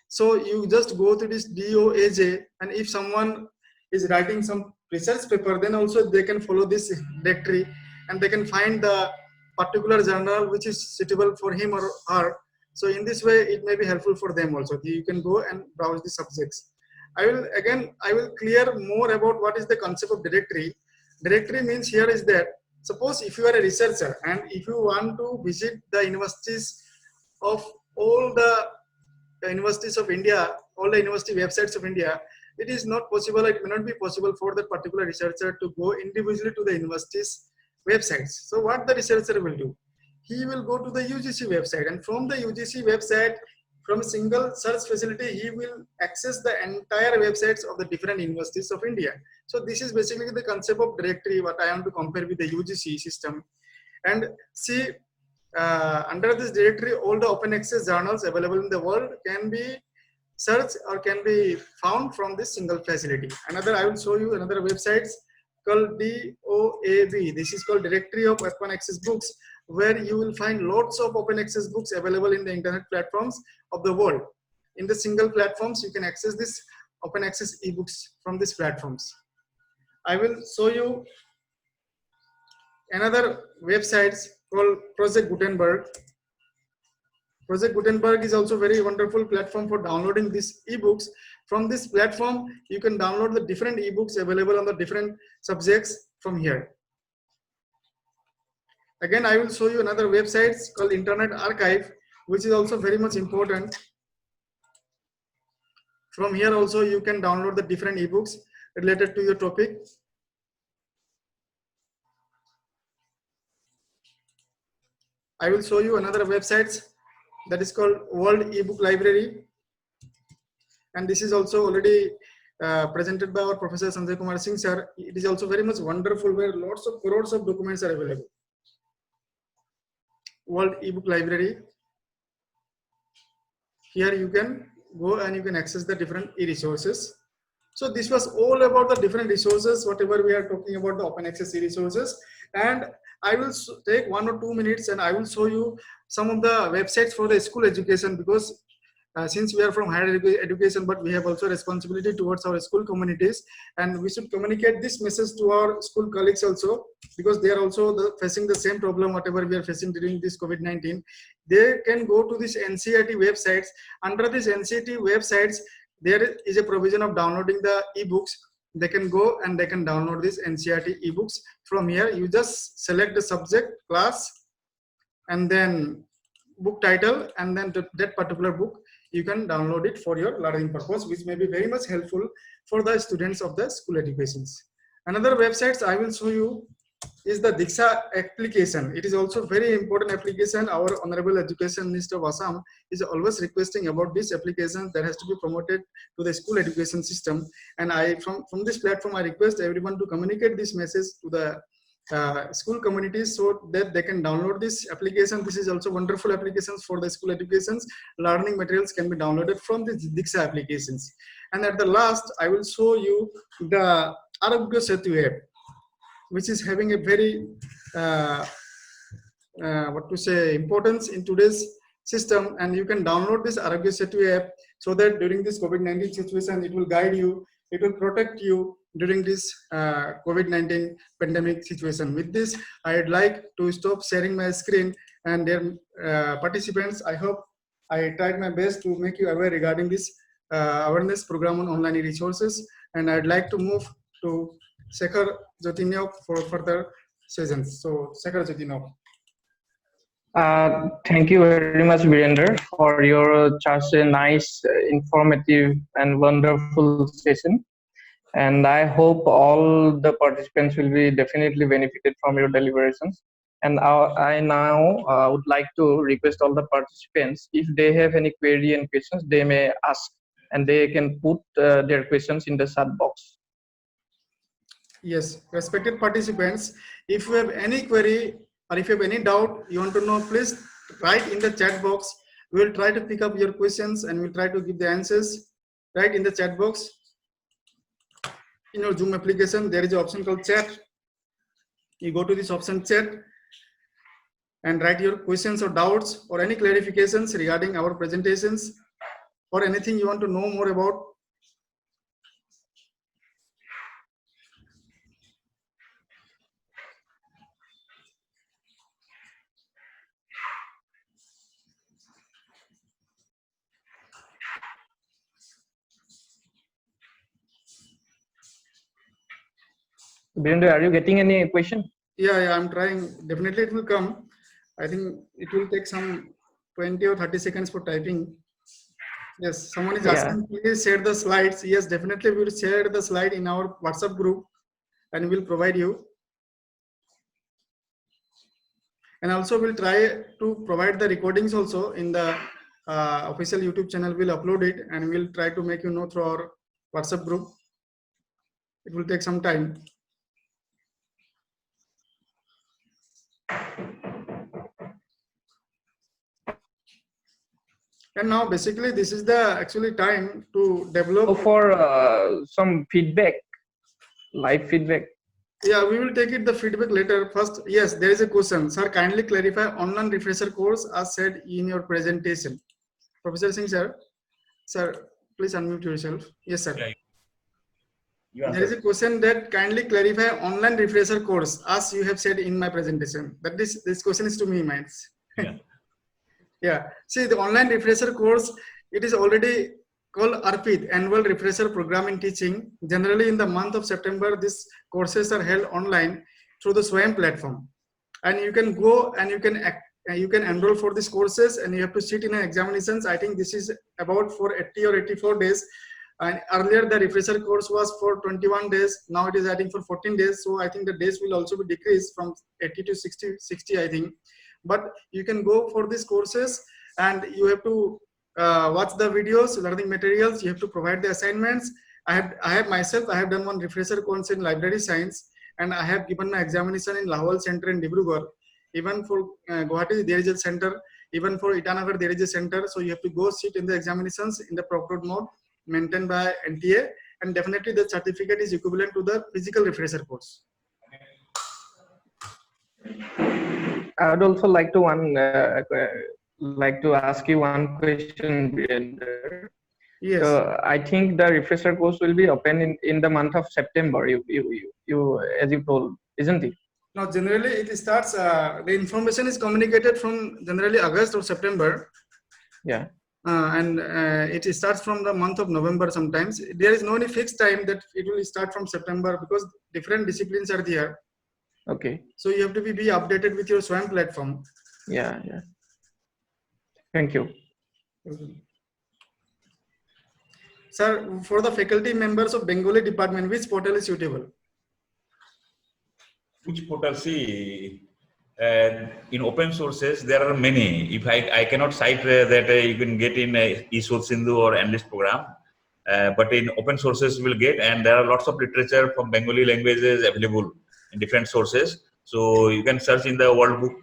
So you just go to this DOAJ, and if someone is writing some research paper, then also they can follow this directory and they can find the particular journal which is suitable for him or her. So in this way, it may be helpful for them also. You can go and browse the subjects. I will clear more about what is the concept of directory. Directory means here is that, suppose if you are a researcher and if you want to visit the universities of all the universities of India, all the university websites of India, it is not possible, it may not be possible for that particular researcher to go individually to the university's websites. So what the researcher will do? He will go to the UGC website, and from the UGC website, from a single search facility, he will access the entire websites of the different universities of India. So this is basically the concept of directory, what I want to compare with the UGC system. And see, under this directory, all the open access journals available in the world can be searched or can be found from this single facility. I will show you another websites called DOAB. This is called Directory of Open Access Books, where you will find lots of open access books available in the internet platforms of the world. In the single platforms, you can access this open access ebooks from these platforms. I will show you another websites called Project Gutenberg. Project Gutenberg is also very wonderful platform for downloading these ebooks. From this platform, you can download the different ebooks available on the different subjects from here. Again, I will show you another websites called Internet Archive, which is also very much important. From here also, you can download the different ebooks related to your topic. I will show you another websites that is called World Ebook Library. And this is also already presented by our Professor Sanjay Kumar Singh sir. It is also very much wonderful, where lots of crores of documents are available. World Ebook Library. Here you can go and you can access the different e-resources. So this was all about the different resources, whatever we are talking about, the open access e-resources. And I will take 1 or 2 minutes and I will show you some of the websites for the school education, because since we are from higher education, but we have also responsibility towards our school communities, and we should communicate this message to our school colleagues also, because they are also facing the same problem whatever we are facing during this COVID-19. They can go to this NCERT websites. Under this NCERT websites, there is a provision of downloading the ebooks. They can go and they can download this NCERT ebooks. From here, you just select the subject, class, and then book title, and then that particular book, you can download it for your learning purpose, which may be very much helpful for the students of the school educations. Another websites I will show you is the Diksha application. It is also very important application. Our Honorable Education Minister of Assam is always requesting about this application that has to be promoted to the school education system. And from this platform, I request everyone to communicate this message to the school communities so that they can download this application. This is also wonderful applications for the school educations. Learning materials can be downloaded from the Diksha applications. And at the last, I will show you the Arogya Setu app, which is having a very importance in today's system. And you can download this Arogya Setu app so that during this COVID-19 situation, it will guide you, it will protect you during this COVID-19 pandemic situation. With this, I'd like to stop sharing my screen, and dear participants, I hope I tried my best to make you aware regarding this awareness program on online resources. And I'd like to move to Shekhar Jyotinyok for further sessions. So Shekhar Jyotinyok. Thank you very much, Virender, for your such a nice, informative, and wonderful session. And I hope all the participants will be definitely benefited from your deliberations. And I now would like to request all the participants, if they have any query and questions, they may ask, and they can put their questions in the chat box. Yes, respected participants, if you have any query or if you have any doubt, you want to know, please write in the chat box. We will try to pick up your questions and we'll try to give the answers. Right in the chat box. In your Zoom application, there is an option called chat. You go to this option chat and write your questions or doubts or any clarifications regarding our presentations or anything you want to know more about. Virendra, are you getting any question? Yeah, I'm trying. Definitely it will come. I think it will take some 20 or 30 seconds for typing. Yes, someone is asking, please share the slides. Yes, definitely we will share the slide in our WhatsApp group and we'll provide you. And also we'll try to provide the recordings also in the official YouTube channel. We'll upload it and we'll try to make you know through our WhatsApp group. It will take some time. And now basically this is the actually time to develop. So for some feedback, live feedback. Yeah, we will take it the feedback later. First, yes, there is a question. Sir, kindly clarify online refresher course as said in your presentation. Professor Singh, sir. Sir, please unmute yourself. Yes, sir. Yeah. There is a question that kindly clarify online refresher course as you have said in my presentation. But this question is to me, mates. Yeah. Yeah. See, the online refresher course, it is already called ARPID, Annual Refresher Program in Teaching. Generally, in the month of September, these courses are held online through the SWAYAM platform. And you can go and you can enroll for these courses and you have to sit in an examinations. I think this is about for 80 or 84 days. And earlier the refresher course was for 21 days. Now it is adding for 14 days. So I think the days will also be decreased from 80 to 60, I think. But you can go for these courses and you have to watch the videos, learning materials. You have to provide the assignments. I have done one refresher course in library science and I have given my examination in Lahore Center in Dibrugarh. Even for Guwahati, there is a center. Even for Itanagar, there is a center. So you have to go sit in the examinations in the proctored mode maintained by NTA, and definitely the certificate is equivalent to the physical refresher course. I would also like to ask you one question, Virendra. Yes. So I think the refresher course will be open in the month of September. You as you told, isn't it? Now, generally it starts. The information is communicated from generally August or September. Yeah. And it starts from the month of November sometimes. There is no any fixed time that it will start from September because different disciplines are there. Okay. So you have to be updated with your SWAYAM platform. Yeah. Thank you. Sir, for the faculty members of Bengali department, which portal is suitable? Which portal? See, in open sources, there are many. If I cannot cite that you can get in eSource Sindhu or Enlist program, but in open sources you will get, and there are lots of literature from Bengali languages available in different sources. So you can search in the World Book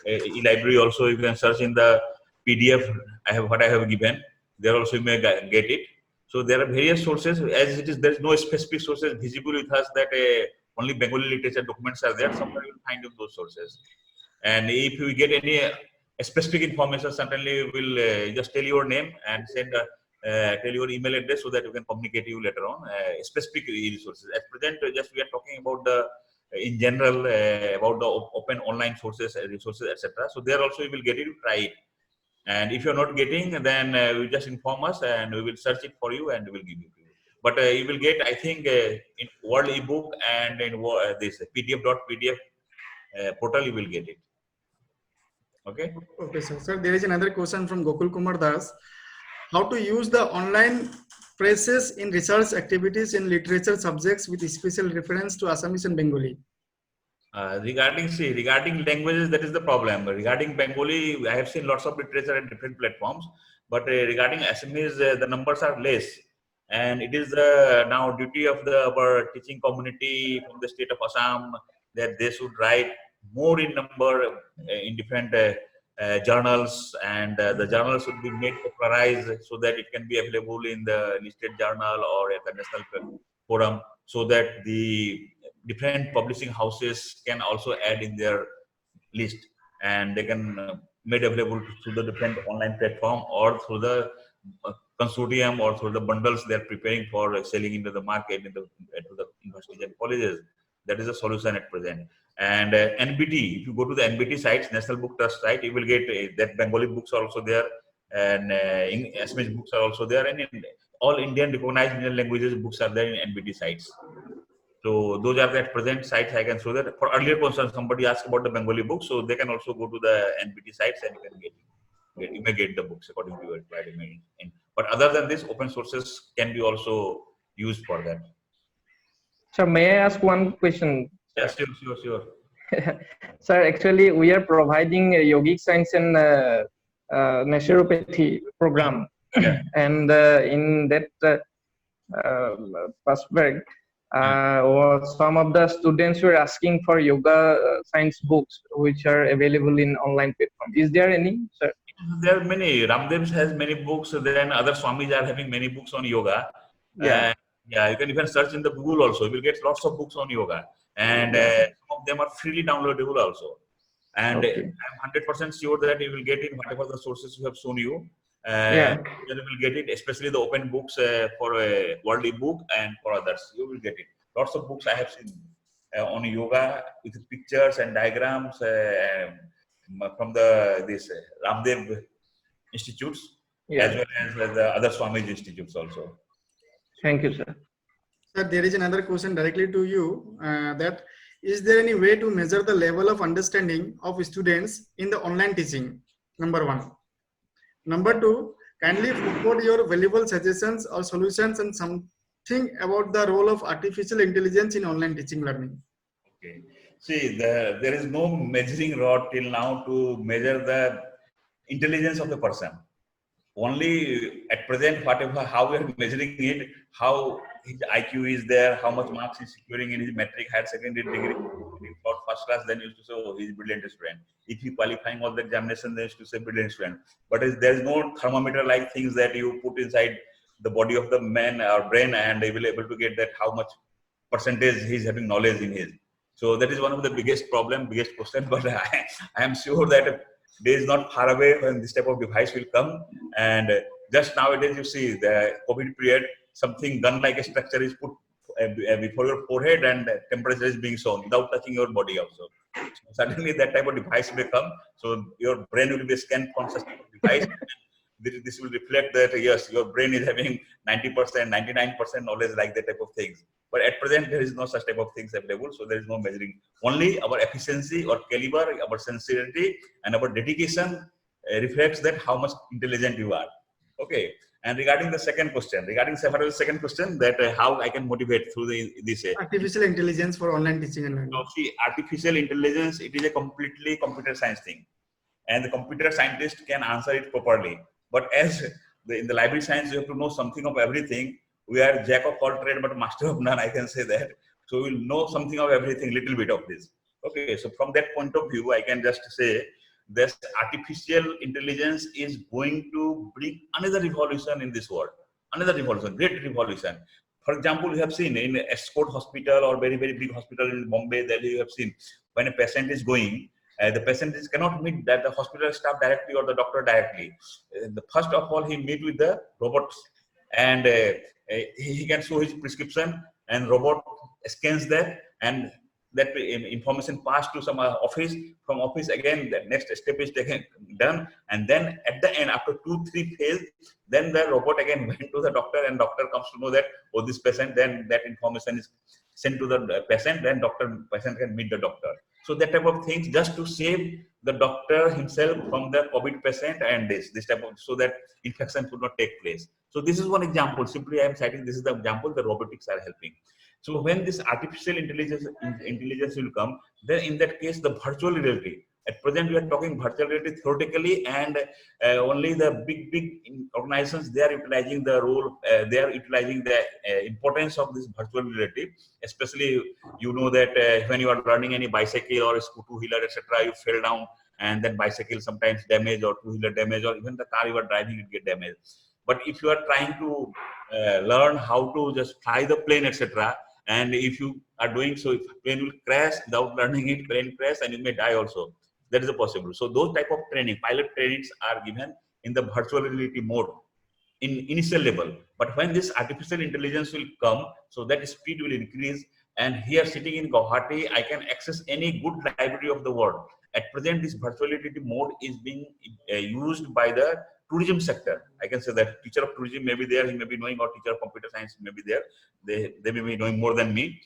e-library also. You can search in the PDF. I have given. There also you may get it. So there are various sources. As it is, there is no specific sources visible with us that only Bengali literature documents are there. Somewhere you will find in those sources. And if you get any specific information, certainly we'll just tell your name and send tell your email address so that you can communicate you later on. Specific resources. At present, just we are talking about the in general about the open online sources, resources, etc. So there also you will get it. Try it. And if you're not getting, then you just inform us and we will search it for you and we will give it to you. But you will get, I think, in World ebook and in this PDF portal, you will get it. Okay. Okay, sir. Sir, there is another question from Gokul Kumar Das. How to use the online presses in research activities in literature subjects with special reference to Assamese and Bengali? Regarding languages, that is the problem. Regarding Bengali, I have seen lots of literature at different platforms, but regarding Assamese, the numbers are less. And it is now duty of our teaching community from the state of Assam that they should write more in number in different journals, and the journals should be made popularized so that it can be available in the listed journal or at the national forum, so that the different publishing houses can also add in their list, and they can made available through the different online platform or through the consortium or through the bundles they are preparing for selling into the market to the universities and colleges. That is a solution at present. And NBT, if you go to the NBT sites, National Book Trust site, you will get that Bengali books are also there, and Assamese books are also there, and in all Indian recognized Indian languages books are there in NBT sites. So those are the at present sites I can show that. For earlier questions, somebody asked about the Bengali books, so they can also go to the NBT sites and you can you may get the books according to your requirement. But other than this, open sources can be also used for that. Sir, may I ask one question? Yes, sure. Sir, actually, we are providing a yogic science and naturopathy program, Yeah. and in that prospect, some of the students were asking for yoga science books, which are available in online platform. Is there any, sir? There are many. Ramdev has many books. Then other Swamis are having many books on yoga. Yeah. Yeah, you can even search in the Google also. You will get lots of books on yoga, and some of them are freely downloadable also. And Okay. I'm 100% sure that you will get it whatever the sources we have shown you. Yeah. You will get it, especially the open books for a worldly book and for others. You will get it. Lots of books I have seen on yoga with pictures and diagrams from this Ramdev institutes, Yeah. as well as the other Swami's institutes also. Thank you, sir. Sir, there is another question directly to you, that is there any way to measure the level of understanding of students in the online teaching? Number one. Number two, kindly forward your valuable suggestions or solutions and something about the role of artificial intelligence in online teaching learning. Okay. See, there is no measuring rod till now to measure the intelligence of the person. Only at present, how we are measuring it, how his IQ is there, how much marks he's securing in his metric, higher secondary degree, if he got first class, then used to say, oh, he's a brilliant student. If he qualifying all the examination, then used to say brilliant student. But there is no thermometer like things that you put inside the body of the man or brain, and they will able to get that how much percentage he's having knowledge in his. So that is one of the biggest problem, biggest question. But I am sure that day is not far away when this type of device will come. And just nowadays, you see the COVID period, something gun like a structure is put before your forehead, and temperature is being shown without touching your body also. So suddenly that type of device will come. So your brain will be scanned from such type of device. This will reflect that yes, your brain is having 90%, 99% knowledge, like that type of things. But at present, there is no such type of things available, so there is no measuring. Only our efficiency or caliber, our sincerity, and our dedication reflects that how much intelligent you are. Okay. And regarding the second question, that how I can motivate through this Artificial intelligence for online teaching and learning. now, see, artificial intelligence, it is a completely computer science thing, and the computer scientist can answer it properly. But as in the library science, you have to know something of everything. We are jack of all trade, but master of none, I can say that. So we'll know something of everything, little bit of this. Okay, so from that point of view, I can just say this artificial intelligence is going to bring another revolution in this world, another revolution, great revolution. For example, you have seen in Escort hospital or very, very big hospital in Bombay, Delhi, you have seen when a patient is going, the patient cannot meet that the hospital staff directly or the doctor directly. First of all, he meet with the robots, and he can show his prescription, and robot scans that, and that information passed to some office. From office again, the next step is taken done, and then at the end, after 2-3 phases, then the robot again went to the doctor, and doctor comes to know that, oh, this patient, then that information is sent to the patient, then patient can meet the doctor. So that type of things, just to save the doctor himself from the COVID patient, and this type of, so that infection should not take place. So this is one example. Simply I am citing this is the example the robotics are helping. So when this artificial intelligence will come, then in that case the virtual reality, At present, we are talking virtual reality theoretically, and only the big organizations, they are utilizing the role, they are utilizing the importance of this virtual reality. Especially, you know that when you are learning any bicycle or two-wheeler, etc., you fell down, and then bicycle sometimes damage, or two-wheeler damage, or even the car you are driving, it get damaged. But if you are trying to learn how to just fly the plane, etc., and if you are doing so, if plane will crash without learning it, plane crash, and you may die also. That is a possible. So those type of training, pilot trainings, are given in the virtual reality mode in initial level. But when this artificial intelligence will come, so that speed will increase. And here, sitting in Guwahati, I can access any good library of the world. At present, this virtual reality mode is being used by the tourism sector. I can say that teacher of tourism may be there, he may be knowing, or teacher of computer science may be there. They may be knowing more than me.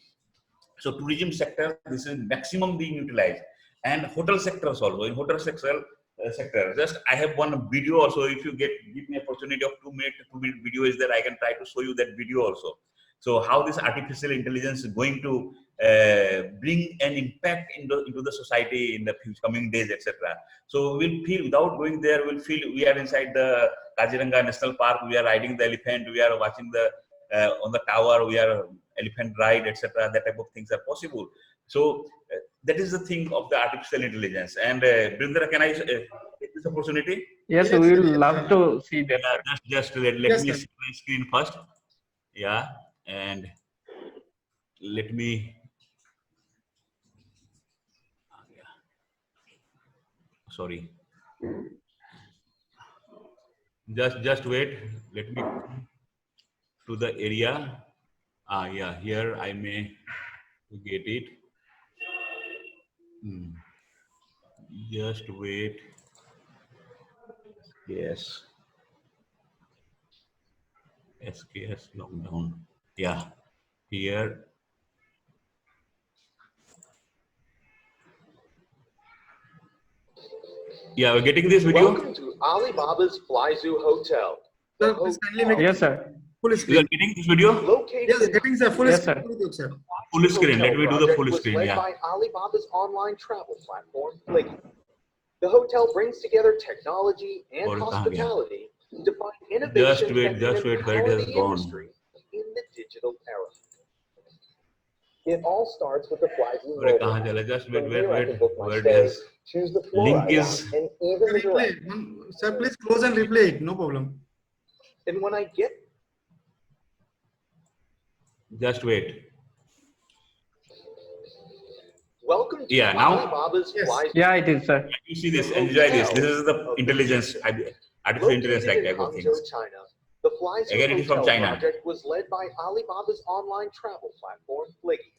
So tourism sector, this is maximum being utilized. And hotel sectors also. In hotel sector, just I have one video also. If you give me opportunity of 2-minute video is that I can try to show you that video also. So how this artificial intelligence is going to bring an impact into the society in the coming days, etc. So we'll feel, without going there, we'll feel we are inside the Kaziranga National Park. We are riding the elephant. We are watching the on the tower. We are elephant ride, etc. That type of things are possible. So that is the thing of the artificial intelligence. And Brindra, can I take this opportunity? Yes, we will love to see that. Yeah, just let me see my screen first. Yeah, and let me. Sorry. Just wait. Let me come to the area. Yeah, here I may get it. Just wait. Yes. SKS lockdown. Yeah. Here. Yeah, we're getting this video. Welcome to Alibaba's Fly Zoo Hotel. Sir, please kindly make Yes, sir. full You screen. are getting this video? Located Yes, in getting the full Yes, screen. sir. Sir. Full screen. Let Hotel me do the project full was screen. led Yeah. by Alibaba's online travel platform, Fliggy. The hotel brings together technology and Or hospitality to find innovations Just wait, that just can wait, where it empower has the gone. industry in the digital era. It all starts with the Fly Zoo Where mobile kahan app. chala? Just wait, From wait, here, I wait. can book my Where it stay, has choose the floor link I is. want, and even the Replay. direction. Sir, please close and replay it. No problem. And when I get Just wait. welcome to Yeah, now Alibaba's Yes. Fly Zoo. Yeah, it is, sir. you see this. Enjoy this. This is the intelligence, artificial intelligence Located in type of Hangzhou, things. China, the Fly Zoo Again, it is from Hotel China. project was led by Alibaba's online travel platform, Fliggy.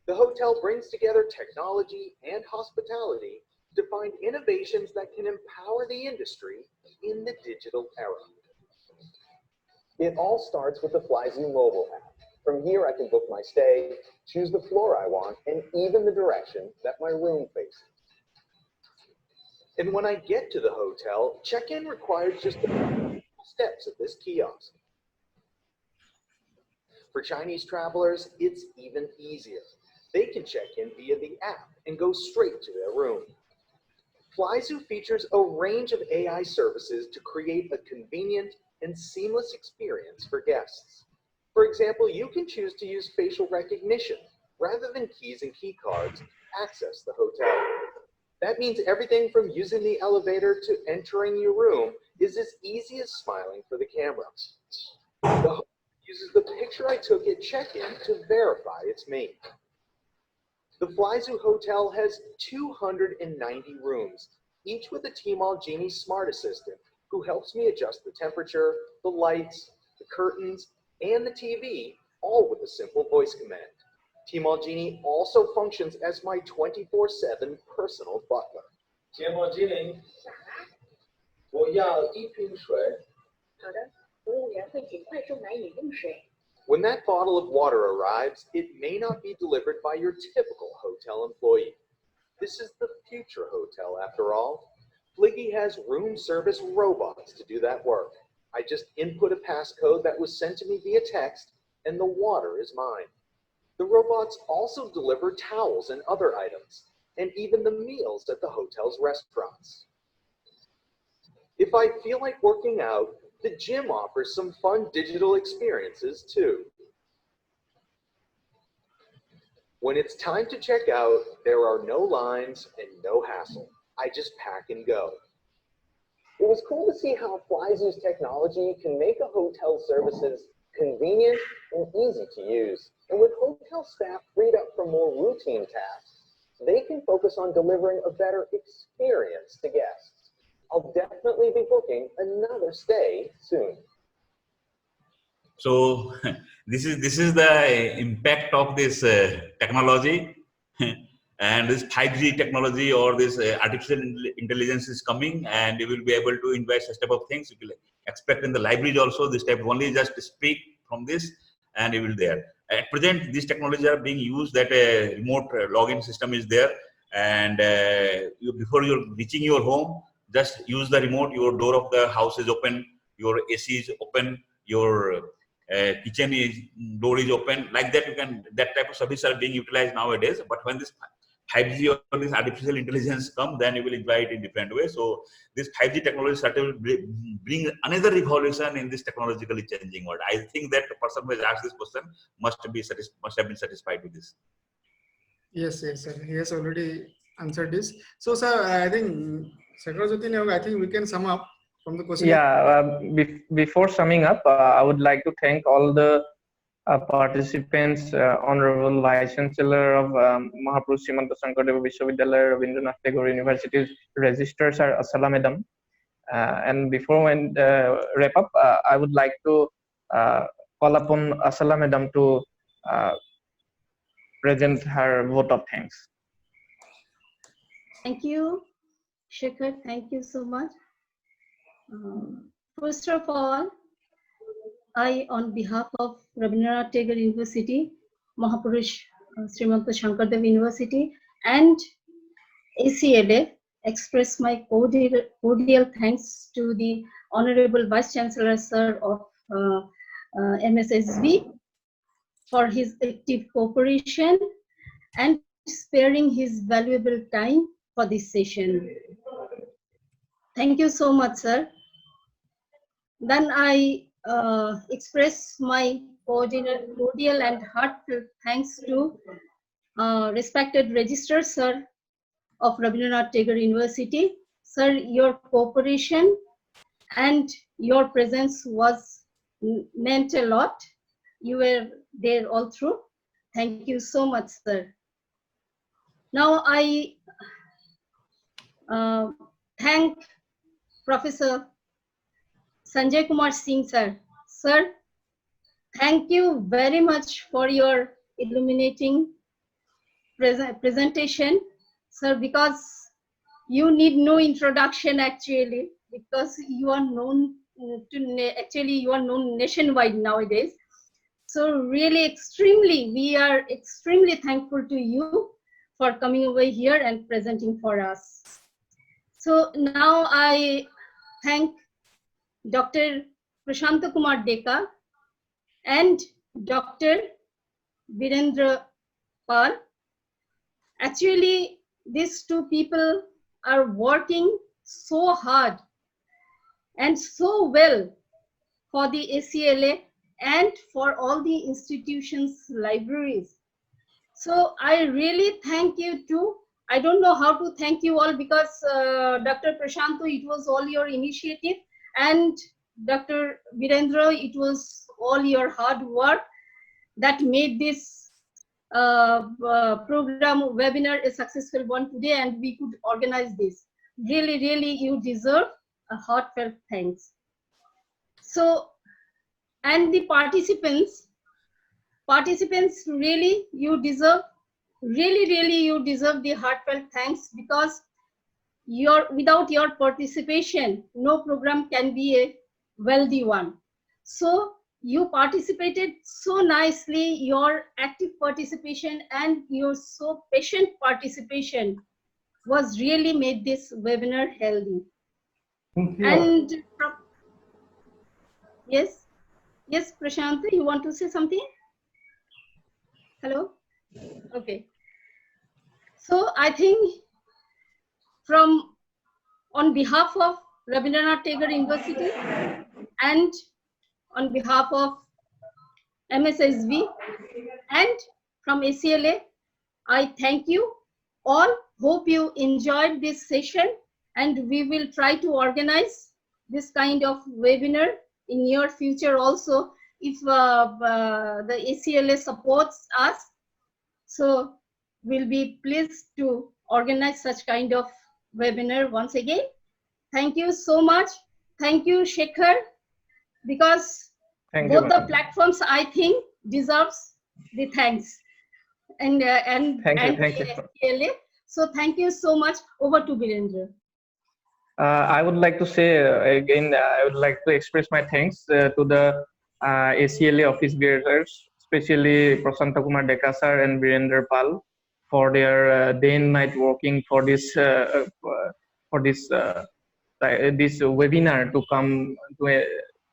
The hotel brings together technology and hospitality to find innovations that can empower the industry in the digital era. It all starts with the Fly Zoo mobile app. From here, I can book my stay, choose the floor I want, and even the direction that my room faces. And when I get to the hotel, check-in requires just a few steps at this kiosk. For Chinese travelers, it's even easier. They can check in via the app and go straight to their room. FlyZoo features a range of AI services to create a convenient and seamless experience for guests. For example, you can choose to use facial recognition rather than keys and key cards to access the hotel. That means everything from using the elevator to entering your room is as easy as smiling for the camera. The host uses the picture I took at check-in to verify it's me. The FlyZoo Hotel has 290 rooms, each with a Tmall Genie Smart Assistant who helps me adjust the temperature, the lights, the curtains, and the TV, all with a simple voice command. Tmall Genie also functions as my 24/7 personal butler. Tmall Genie, 我要一瓶水。好的，服务员会尽快送来饮用水。When that bottle of water arrives, it may not be delivered by your typical hotel employee. This is the future hotel, after all. Fliggy has room service robots to do that work. I just input a passcode that was sent to me via text, and the water is mine. The robots also deliver towels and other items. and even the meals at the hotel's restaurants. If I feel like working out, the gym offers some fun digital experiences too. When it's time to check out, there are no lines and no hassle. I just pack and go. It was cool to see how Flyzoo's technology can make a hotel services convenient and easy to use. And with hotel staff freed up from more routine tasks, they can focus on delivering a better experience to guests. I'll definitely be booking another stay soon. So this is the impact of this technology, and this 5G technology or this artificial intelligence is coming, and you will be able to invite such type of things. You will expect in the libraries also this type, only just speak from this and you will there. At present, these technologies are being used, that a remote login system is there, and before you're reaching your home, just use the remote. Your door of the house is open, your AC is open, your kitchen is door is open. Like that, you can, that type of service are being utilized nowadays. But when this 5G or this artificial intelligence come, then you will enjoy it in different way. So this 5G technology certainly will bring another revolution in this technologically changing world. I think that the person who has asked this question must have been satisfied with this. Yes, sir. He has already answered this. So, sir, I think Sakrajyoti, I think we can sum up from the question. Yeah, before summing up, I would like to thank all the participants, Honorable Vice Chancellor of Mahapurusha Srimanta Sankaradeva Viswavidyalaya, Rabindranath Tagore University's Registrar, Sir Asala Madam. And before we wrap up, I would like to call upon Asala Madam to present her vote of thanks. Thank you, Shekhar. Thank you so much. First of all, I, on behalf of Rabindranath Tagore University, Mahapurusha Srimanta Sankaradeva University, and ACLA, express my cordial thanks to the Honorable Vice Chancellor, Sir, of MSSB for his active cooperation and sparing his valuable time for this session. Thank you so much, sir. Then I express my cordial and heartfelt thanks to respected Registrar, Sir, of Rabindranath Tagore University. Sir, your cooperation and your presence was meant a lot. You were there all through. Thank you so much, sir. Now I thank Professor Sanjay Kumar Singh, sir. Sir, thank you very much for your illuminating presentation, sir, because you need no introduction actually, because you are known you are known nationwide nowadays. So really we are extremely thankful to you for coming over here and presenting for us. So now I thank Dr. Prashanta Kumar Deka and Dr. Virendra Pal. Actually, these two people are working so hard and so well for the ACLA and for all the institutions' libraries. So I really thank you too. I don't know how to thank you all, because Dr. Prashanto, it was all your initiative, and Dr. Virendra, it was all your hard work that made this program webinar a successful one today, and we could organize this. Really, you deserve a heartfelt thanks. So, and the participants, really, you deserve, really you deserve the heartfelt thanks, because without your participation, no program can be a wealthy one. So you participated so nicely. Your active participation and your so patient participation was really made this webinar healthy. Thank you. And yes, Prashant, you want to say something? Hello? Okay. So I think on behalf of Rabindranath Tagore University and on behalf of MSSB and from ACLA, I thank you all. Hope you enjoyed this session, and we will try to organize this kind of webinar in near future also if the ACLA supports us. So we'll be pleased to organize such kind of webinar once again. Thank you so much. Thank you, Shekhar, because Thank you, both the madam. platforms I think deserves the thanks and Thank you. the ACLA. So thank you so much. Over to Virendra. I would like to say again, I would like to express my thanks to the ACLA office bearers, especially Prasanta Kumar Deka sir and Virender Pal, for their day and night working for this this webinar to come to a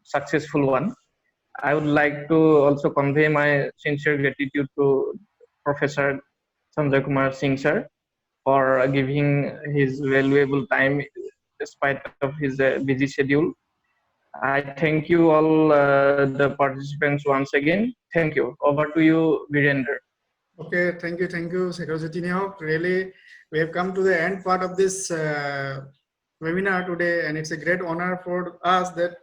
successful one. I would like to also convey my sincere gratitude to Professor Sanjay Kumar Singh sir for giving his valuable time despite of his busy schedule. I thank you all the participants once again. Thank you. Over to you, Virender. Okay, thank you, Secretary Neok. Really, we have come to the end part of this webinar today, and it's a great honor for us that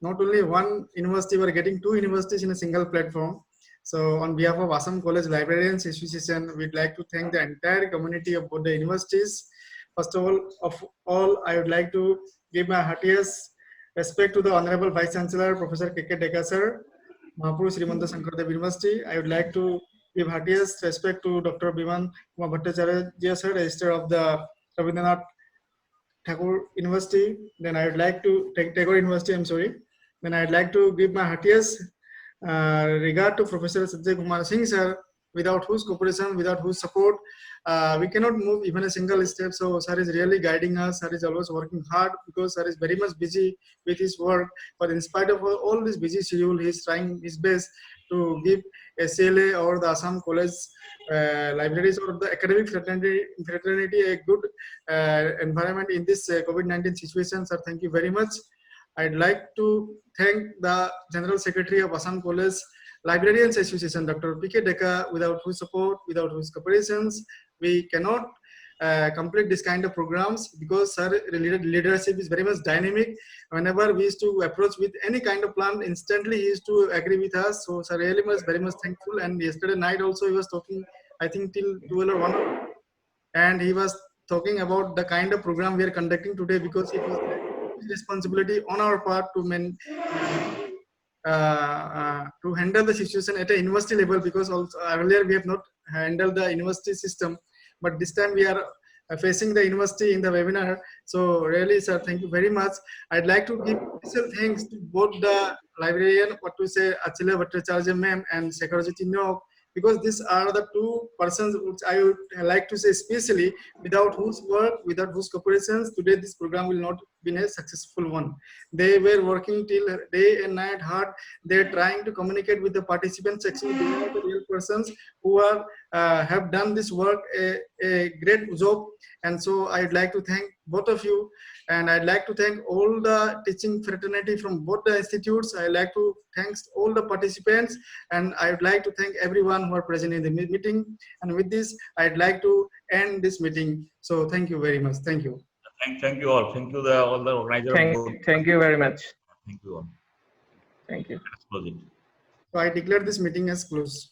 not only one university, we're getting two universities in a single platform. So on behalf of Assam College Librarians Association, we'd like to thank the entire community of both the universities. First of all, I would like to give my heartiest respect to the Honorable Vice Chancellor, Professor K.K. Deka sir, Mahapurusha Srimanta Sankaradeva University. I would like to give heartiest respect to Dr. Biman Kumar Bhattacharya sir, Registrar of the Rabindranath Tagore University. Then I would like to Tagore University. I'm sorry. Then I'd like to give my heartiest regard to Professor Sanjay Kumar Singh sir, without whose cooperation, without whose support, we cannot move even a single step. So sir is really guiding us. Sir is always working hard because sir is very much busy with his work. But in spite of all this busy schedule, he is trying his best to give ACLA or the Assam College libraries or the academic fraternity a good environment in this COVID-19 situation. Sir, thank you very much. I'd like to thank the General Secretary of Assam College Librarians Association, Dr. P.K. Deka, without whose support, without whose cooperations, we cannot complete this kind of programs because sir leadership is very much dynamic. Whenever we used to approach with any kind of plan, instantly he used to agree with us. So sir really was very much thankful. And yesterday night also he was talking, I think till 12 or 1, and he was talking about the kind of program we are conducting today because it was responsibility on our part to handle the situation at a university level, because also earlier we have not handled the university system, but this time we are facing the university in the webinar. So really sir, thank you very much. I'd like to give special thanks to both the librarian, what to say, Achila Bhattacharya ma'am and Secretary Nok, because these are the two persons which I would like to say especially, without whose work, without whose cooperations, today this program will not be a successful one. They were working till day and night hard. They're trying to communicate with the participants. Actually, they are the real persons who are have done this work a great job. And so I'd like to thank both of you. And I'd like to thank all the teaching fraternity from both the institutes. I'd like to thank all the participants, and I would like to thank everyone who are present in the meeting. And with this, I'd like to end this meeting. So thank you very much. Thank you. Thank you all. Thank you all the organizers. Thank you very much. Thank you all. Thank you. So I declare this meeting as closed.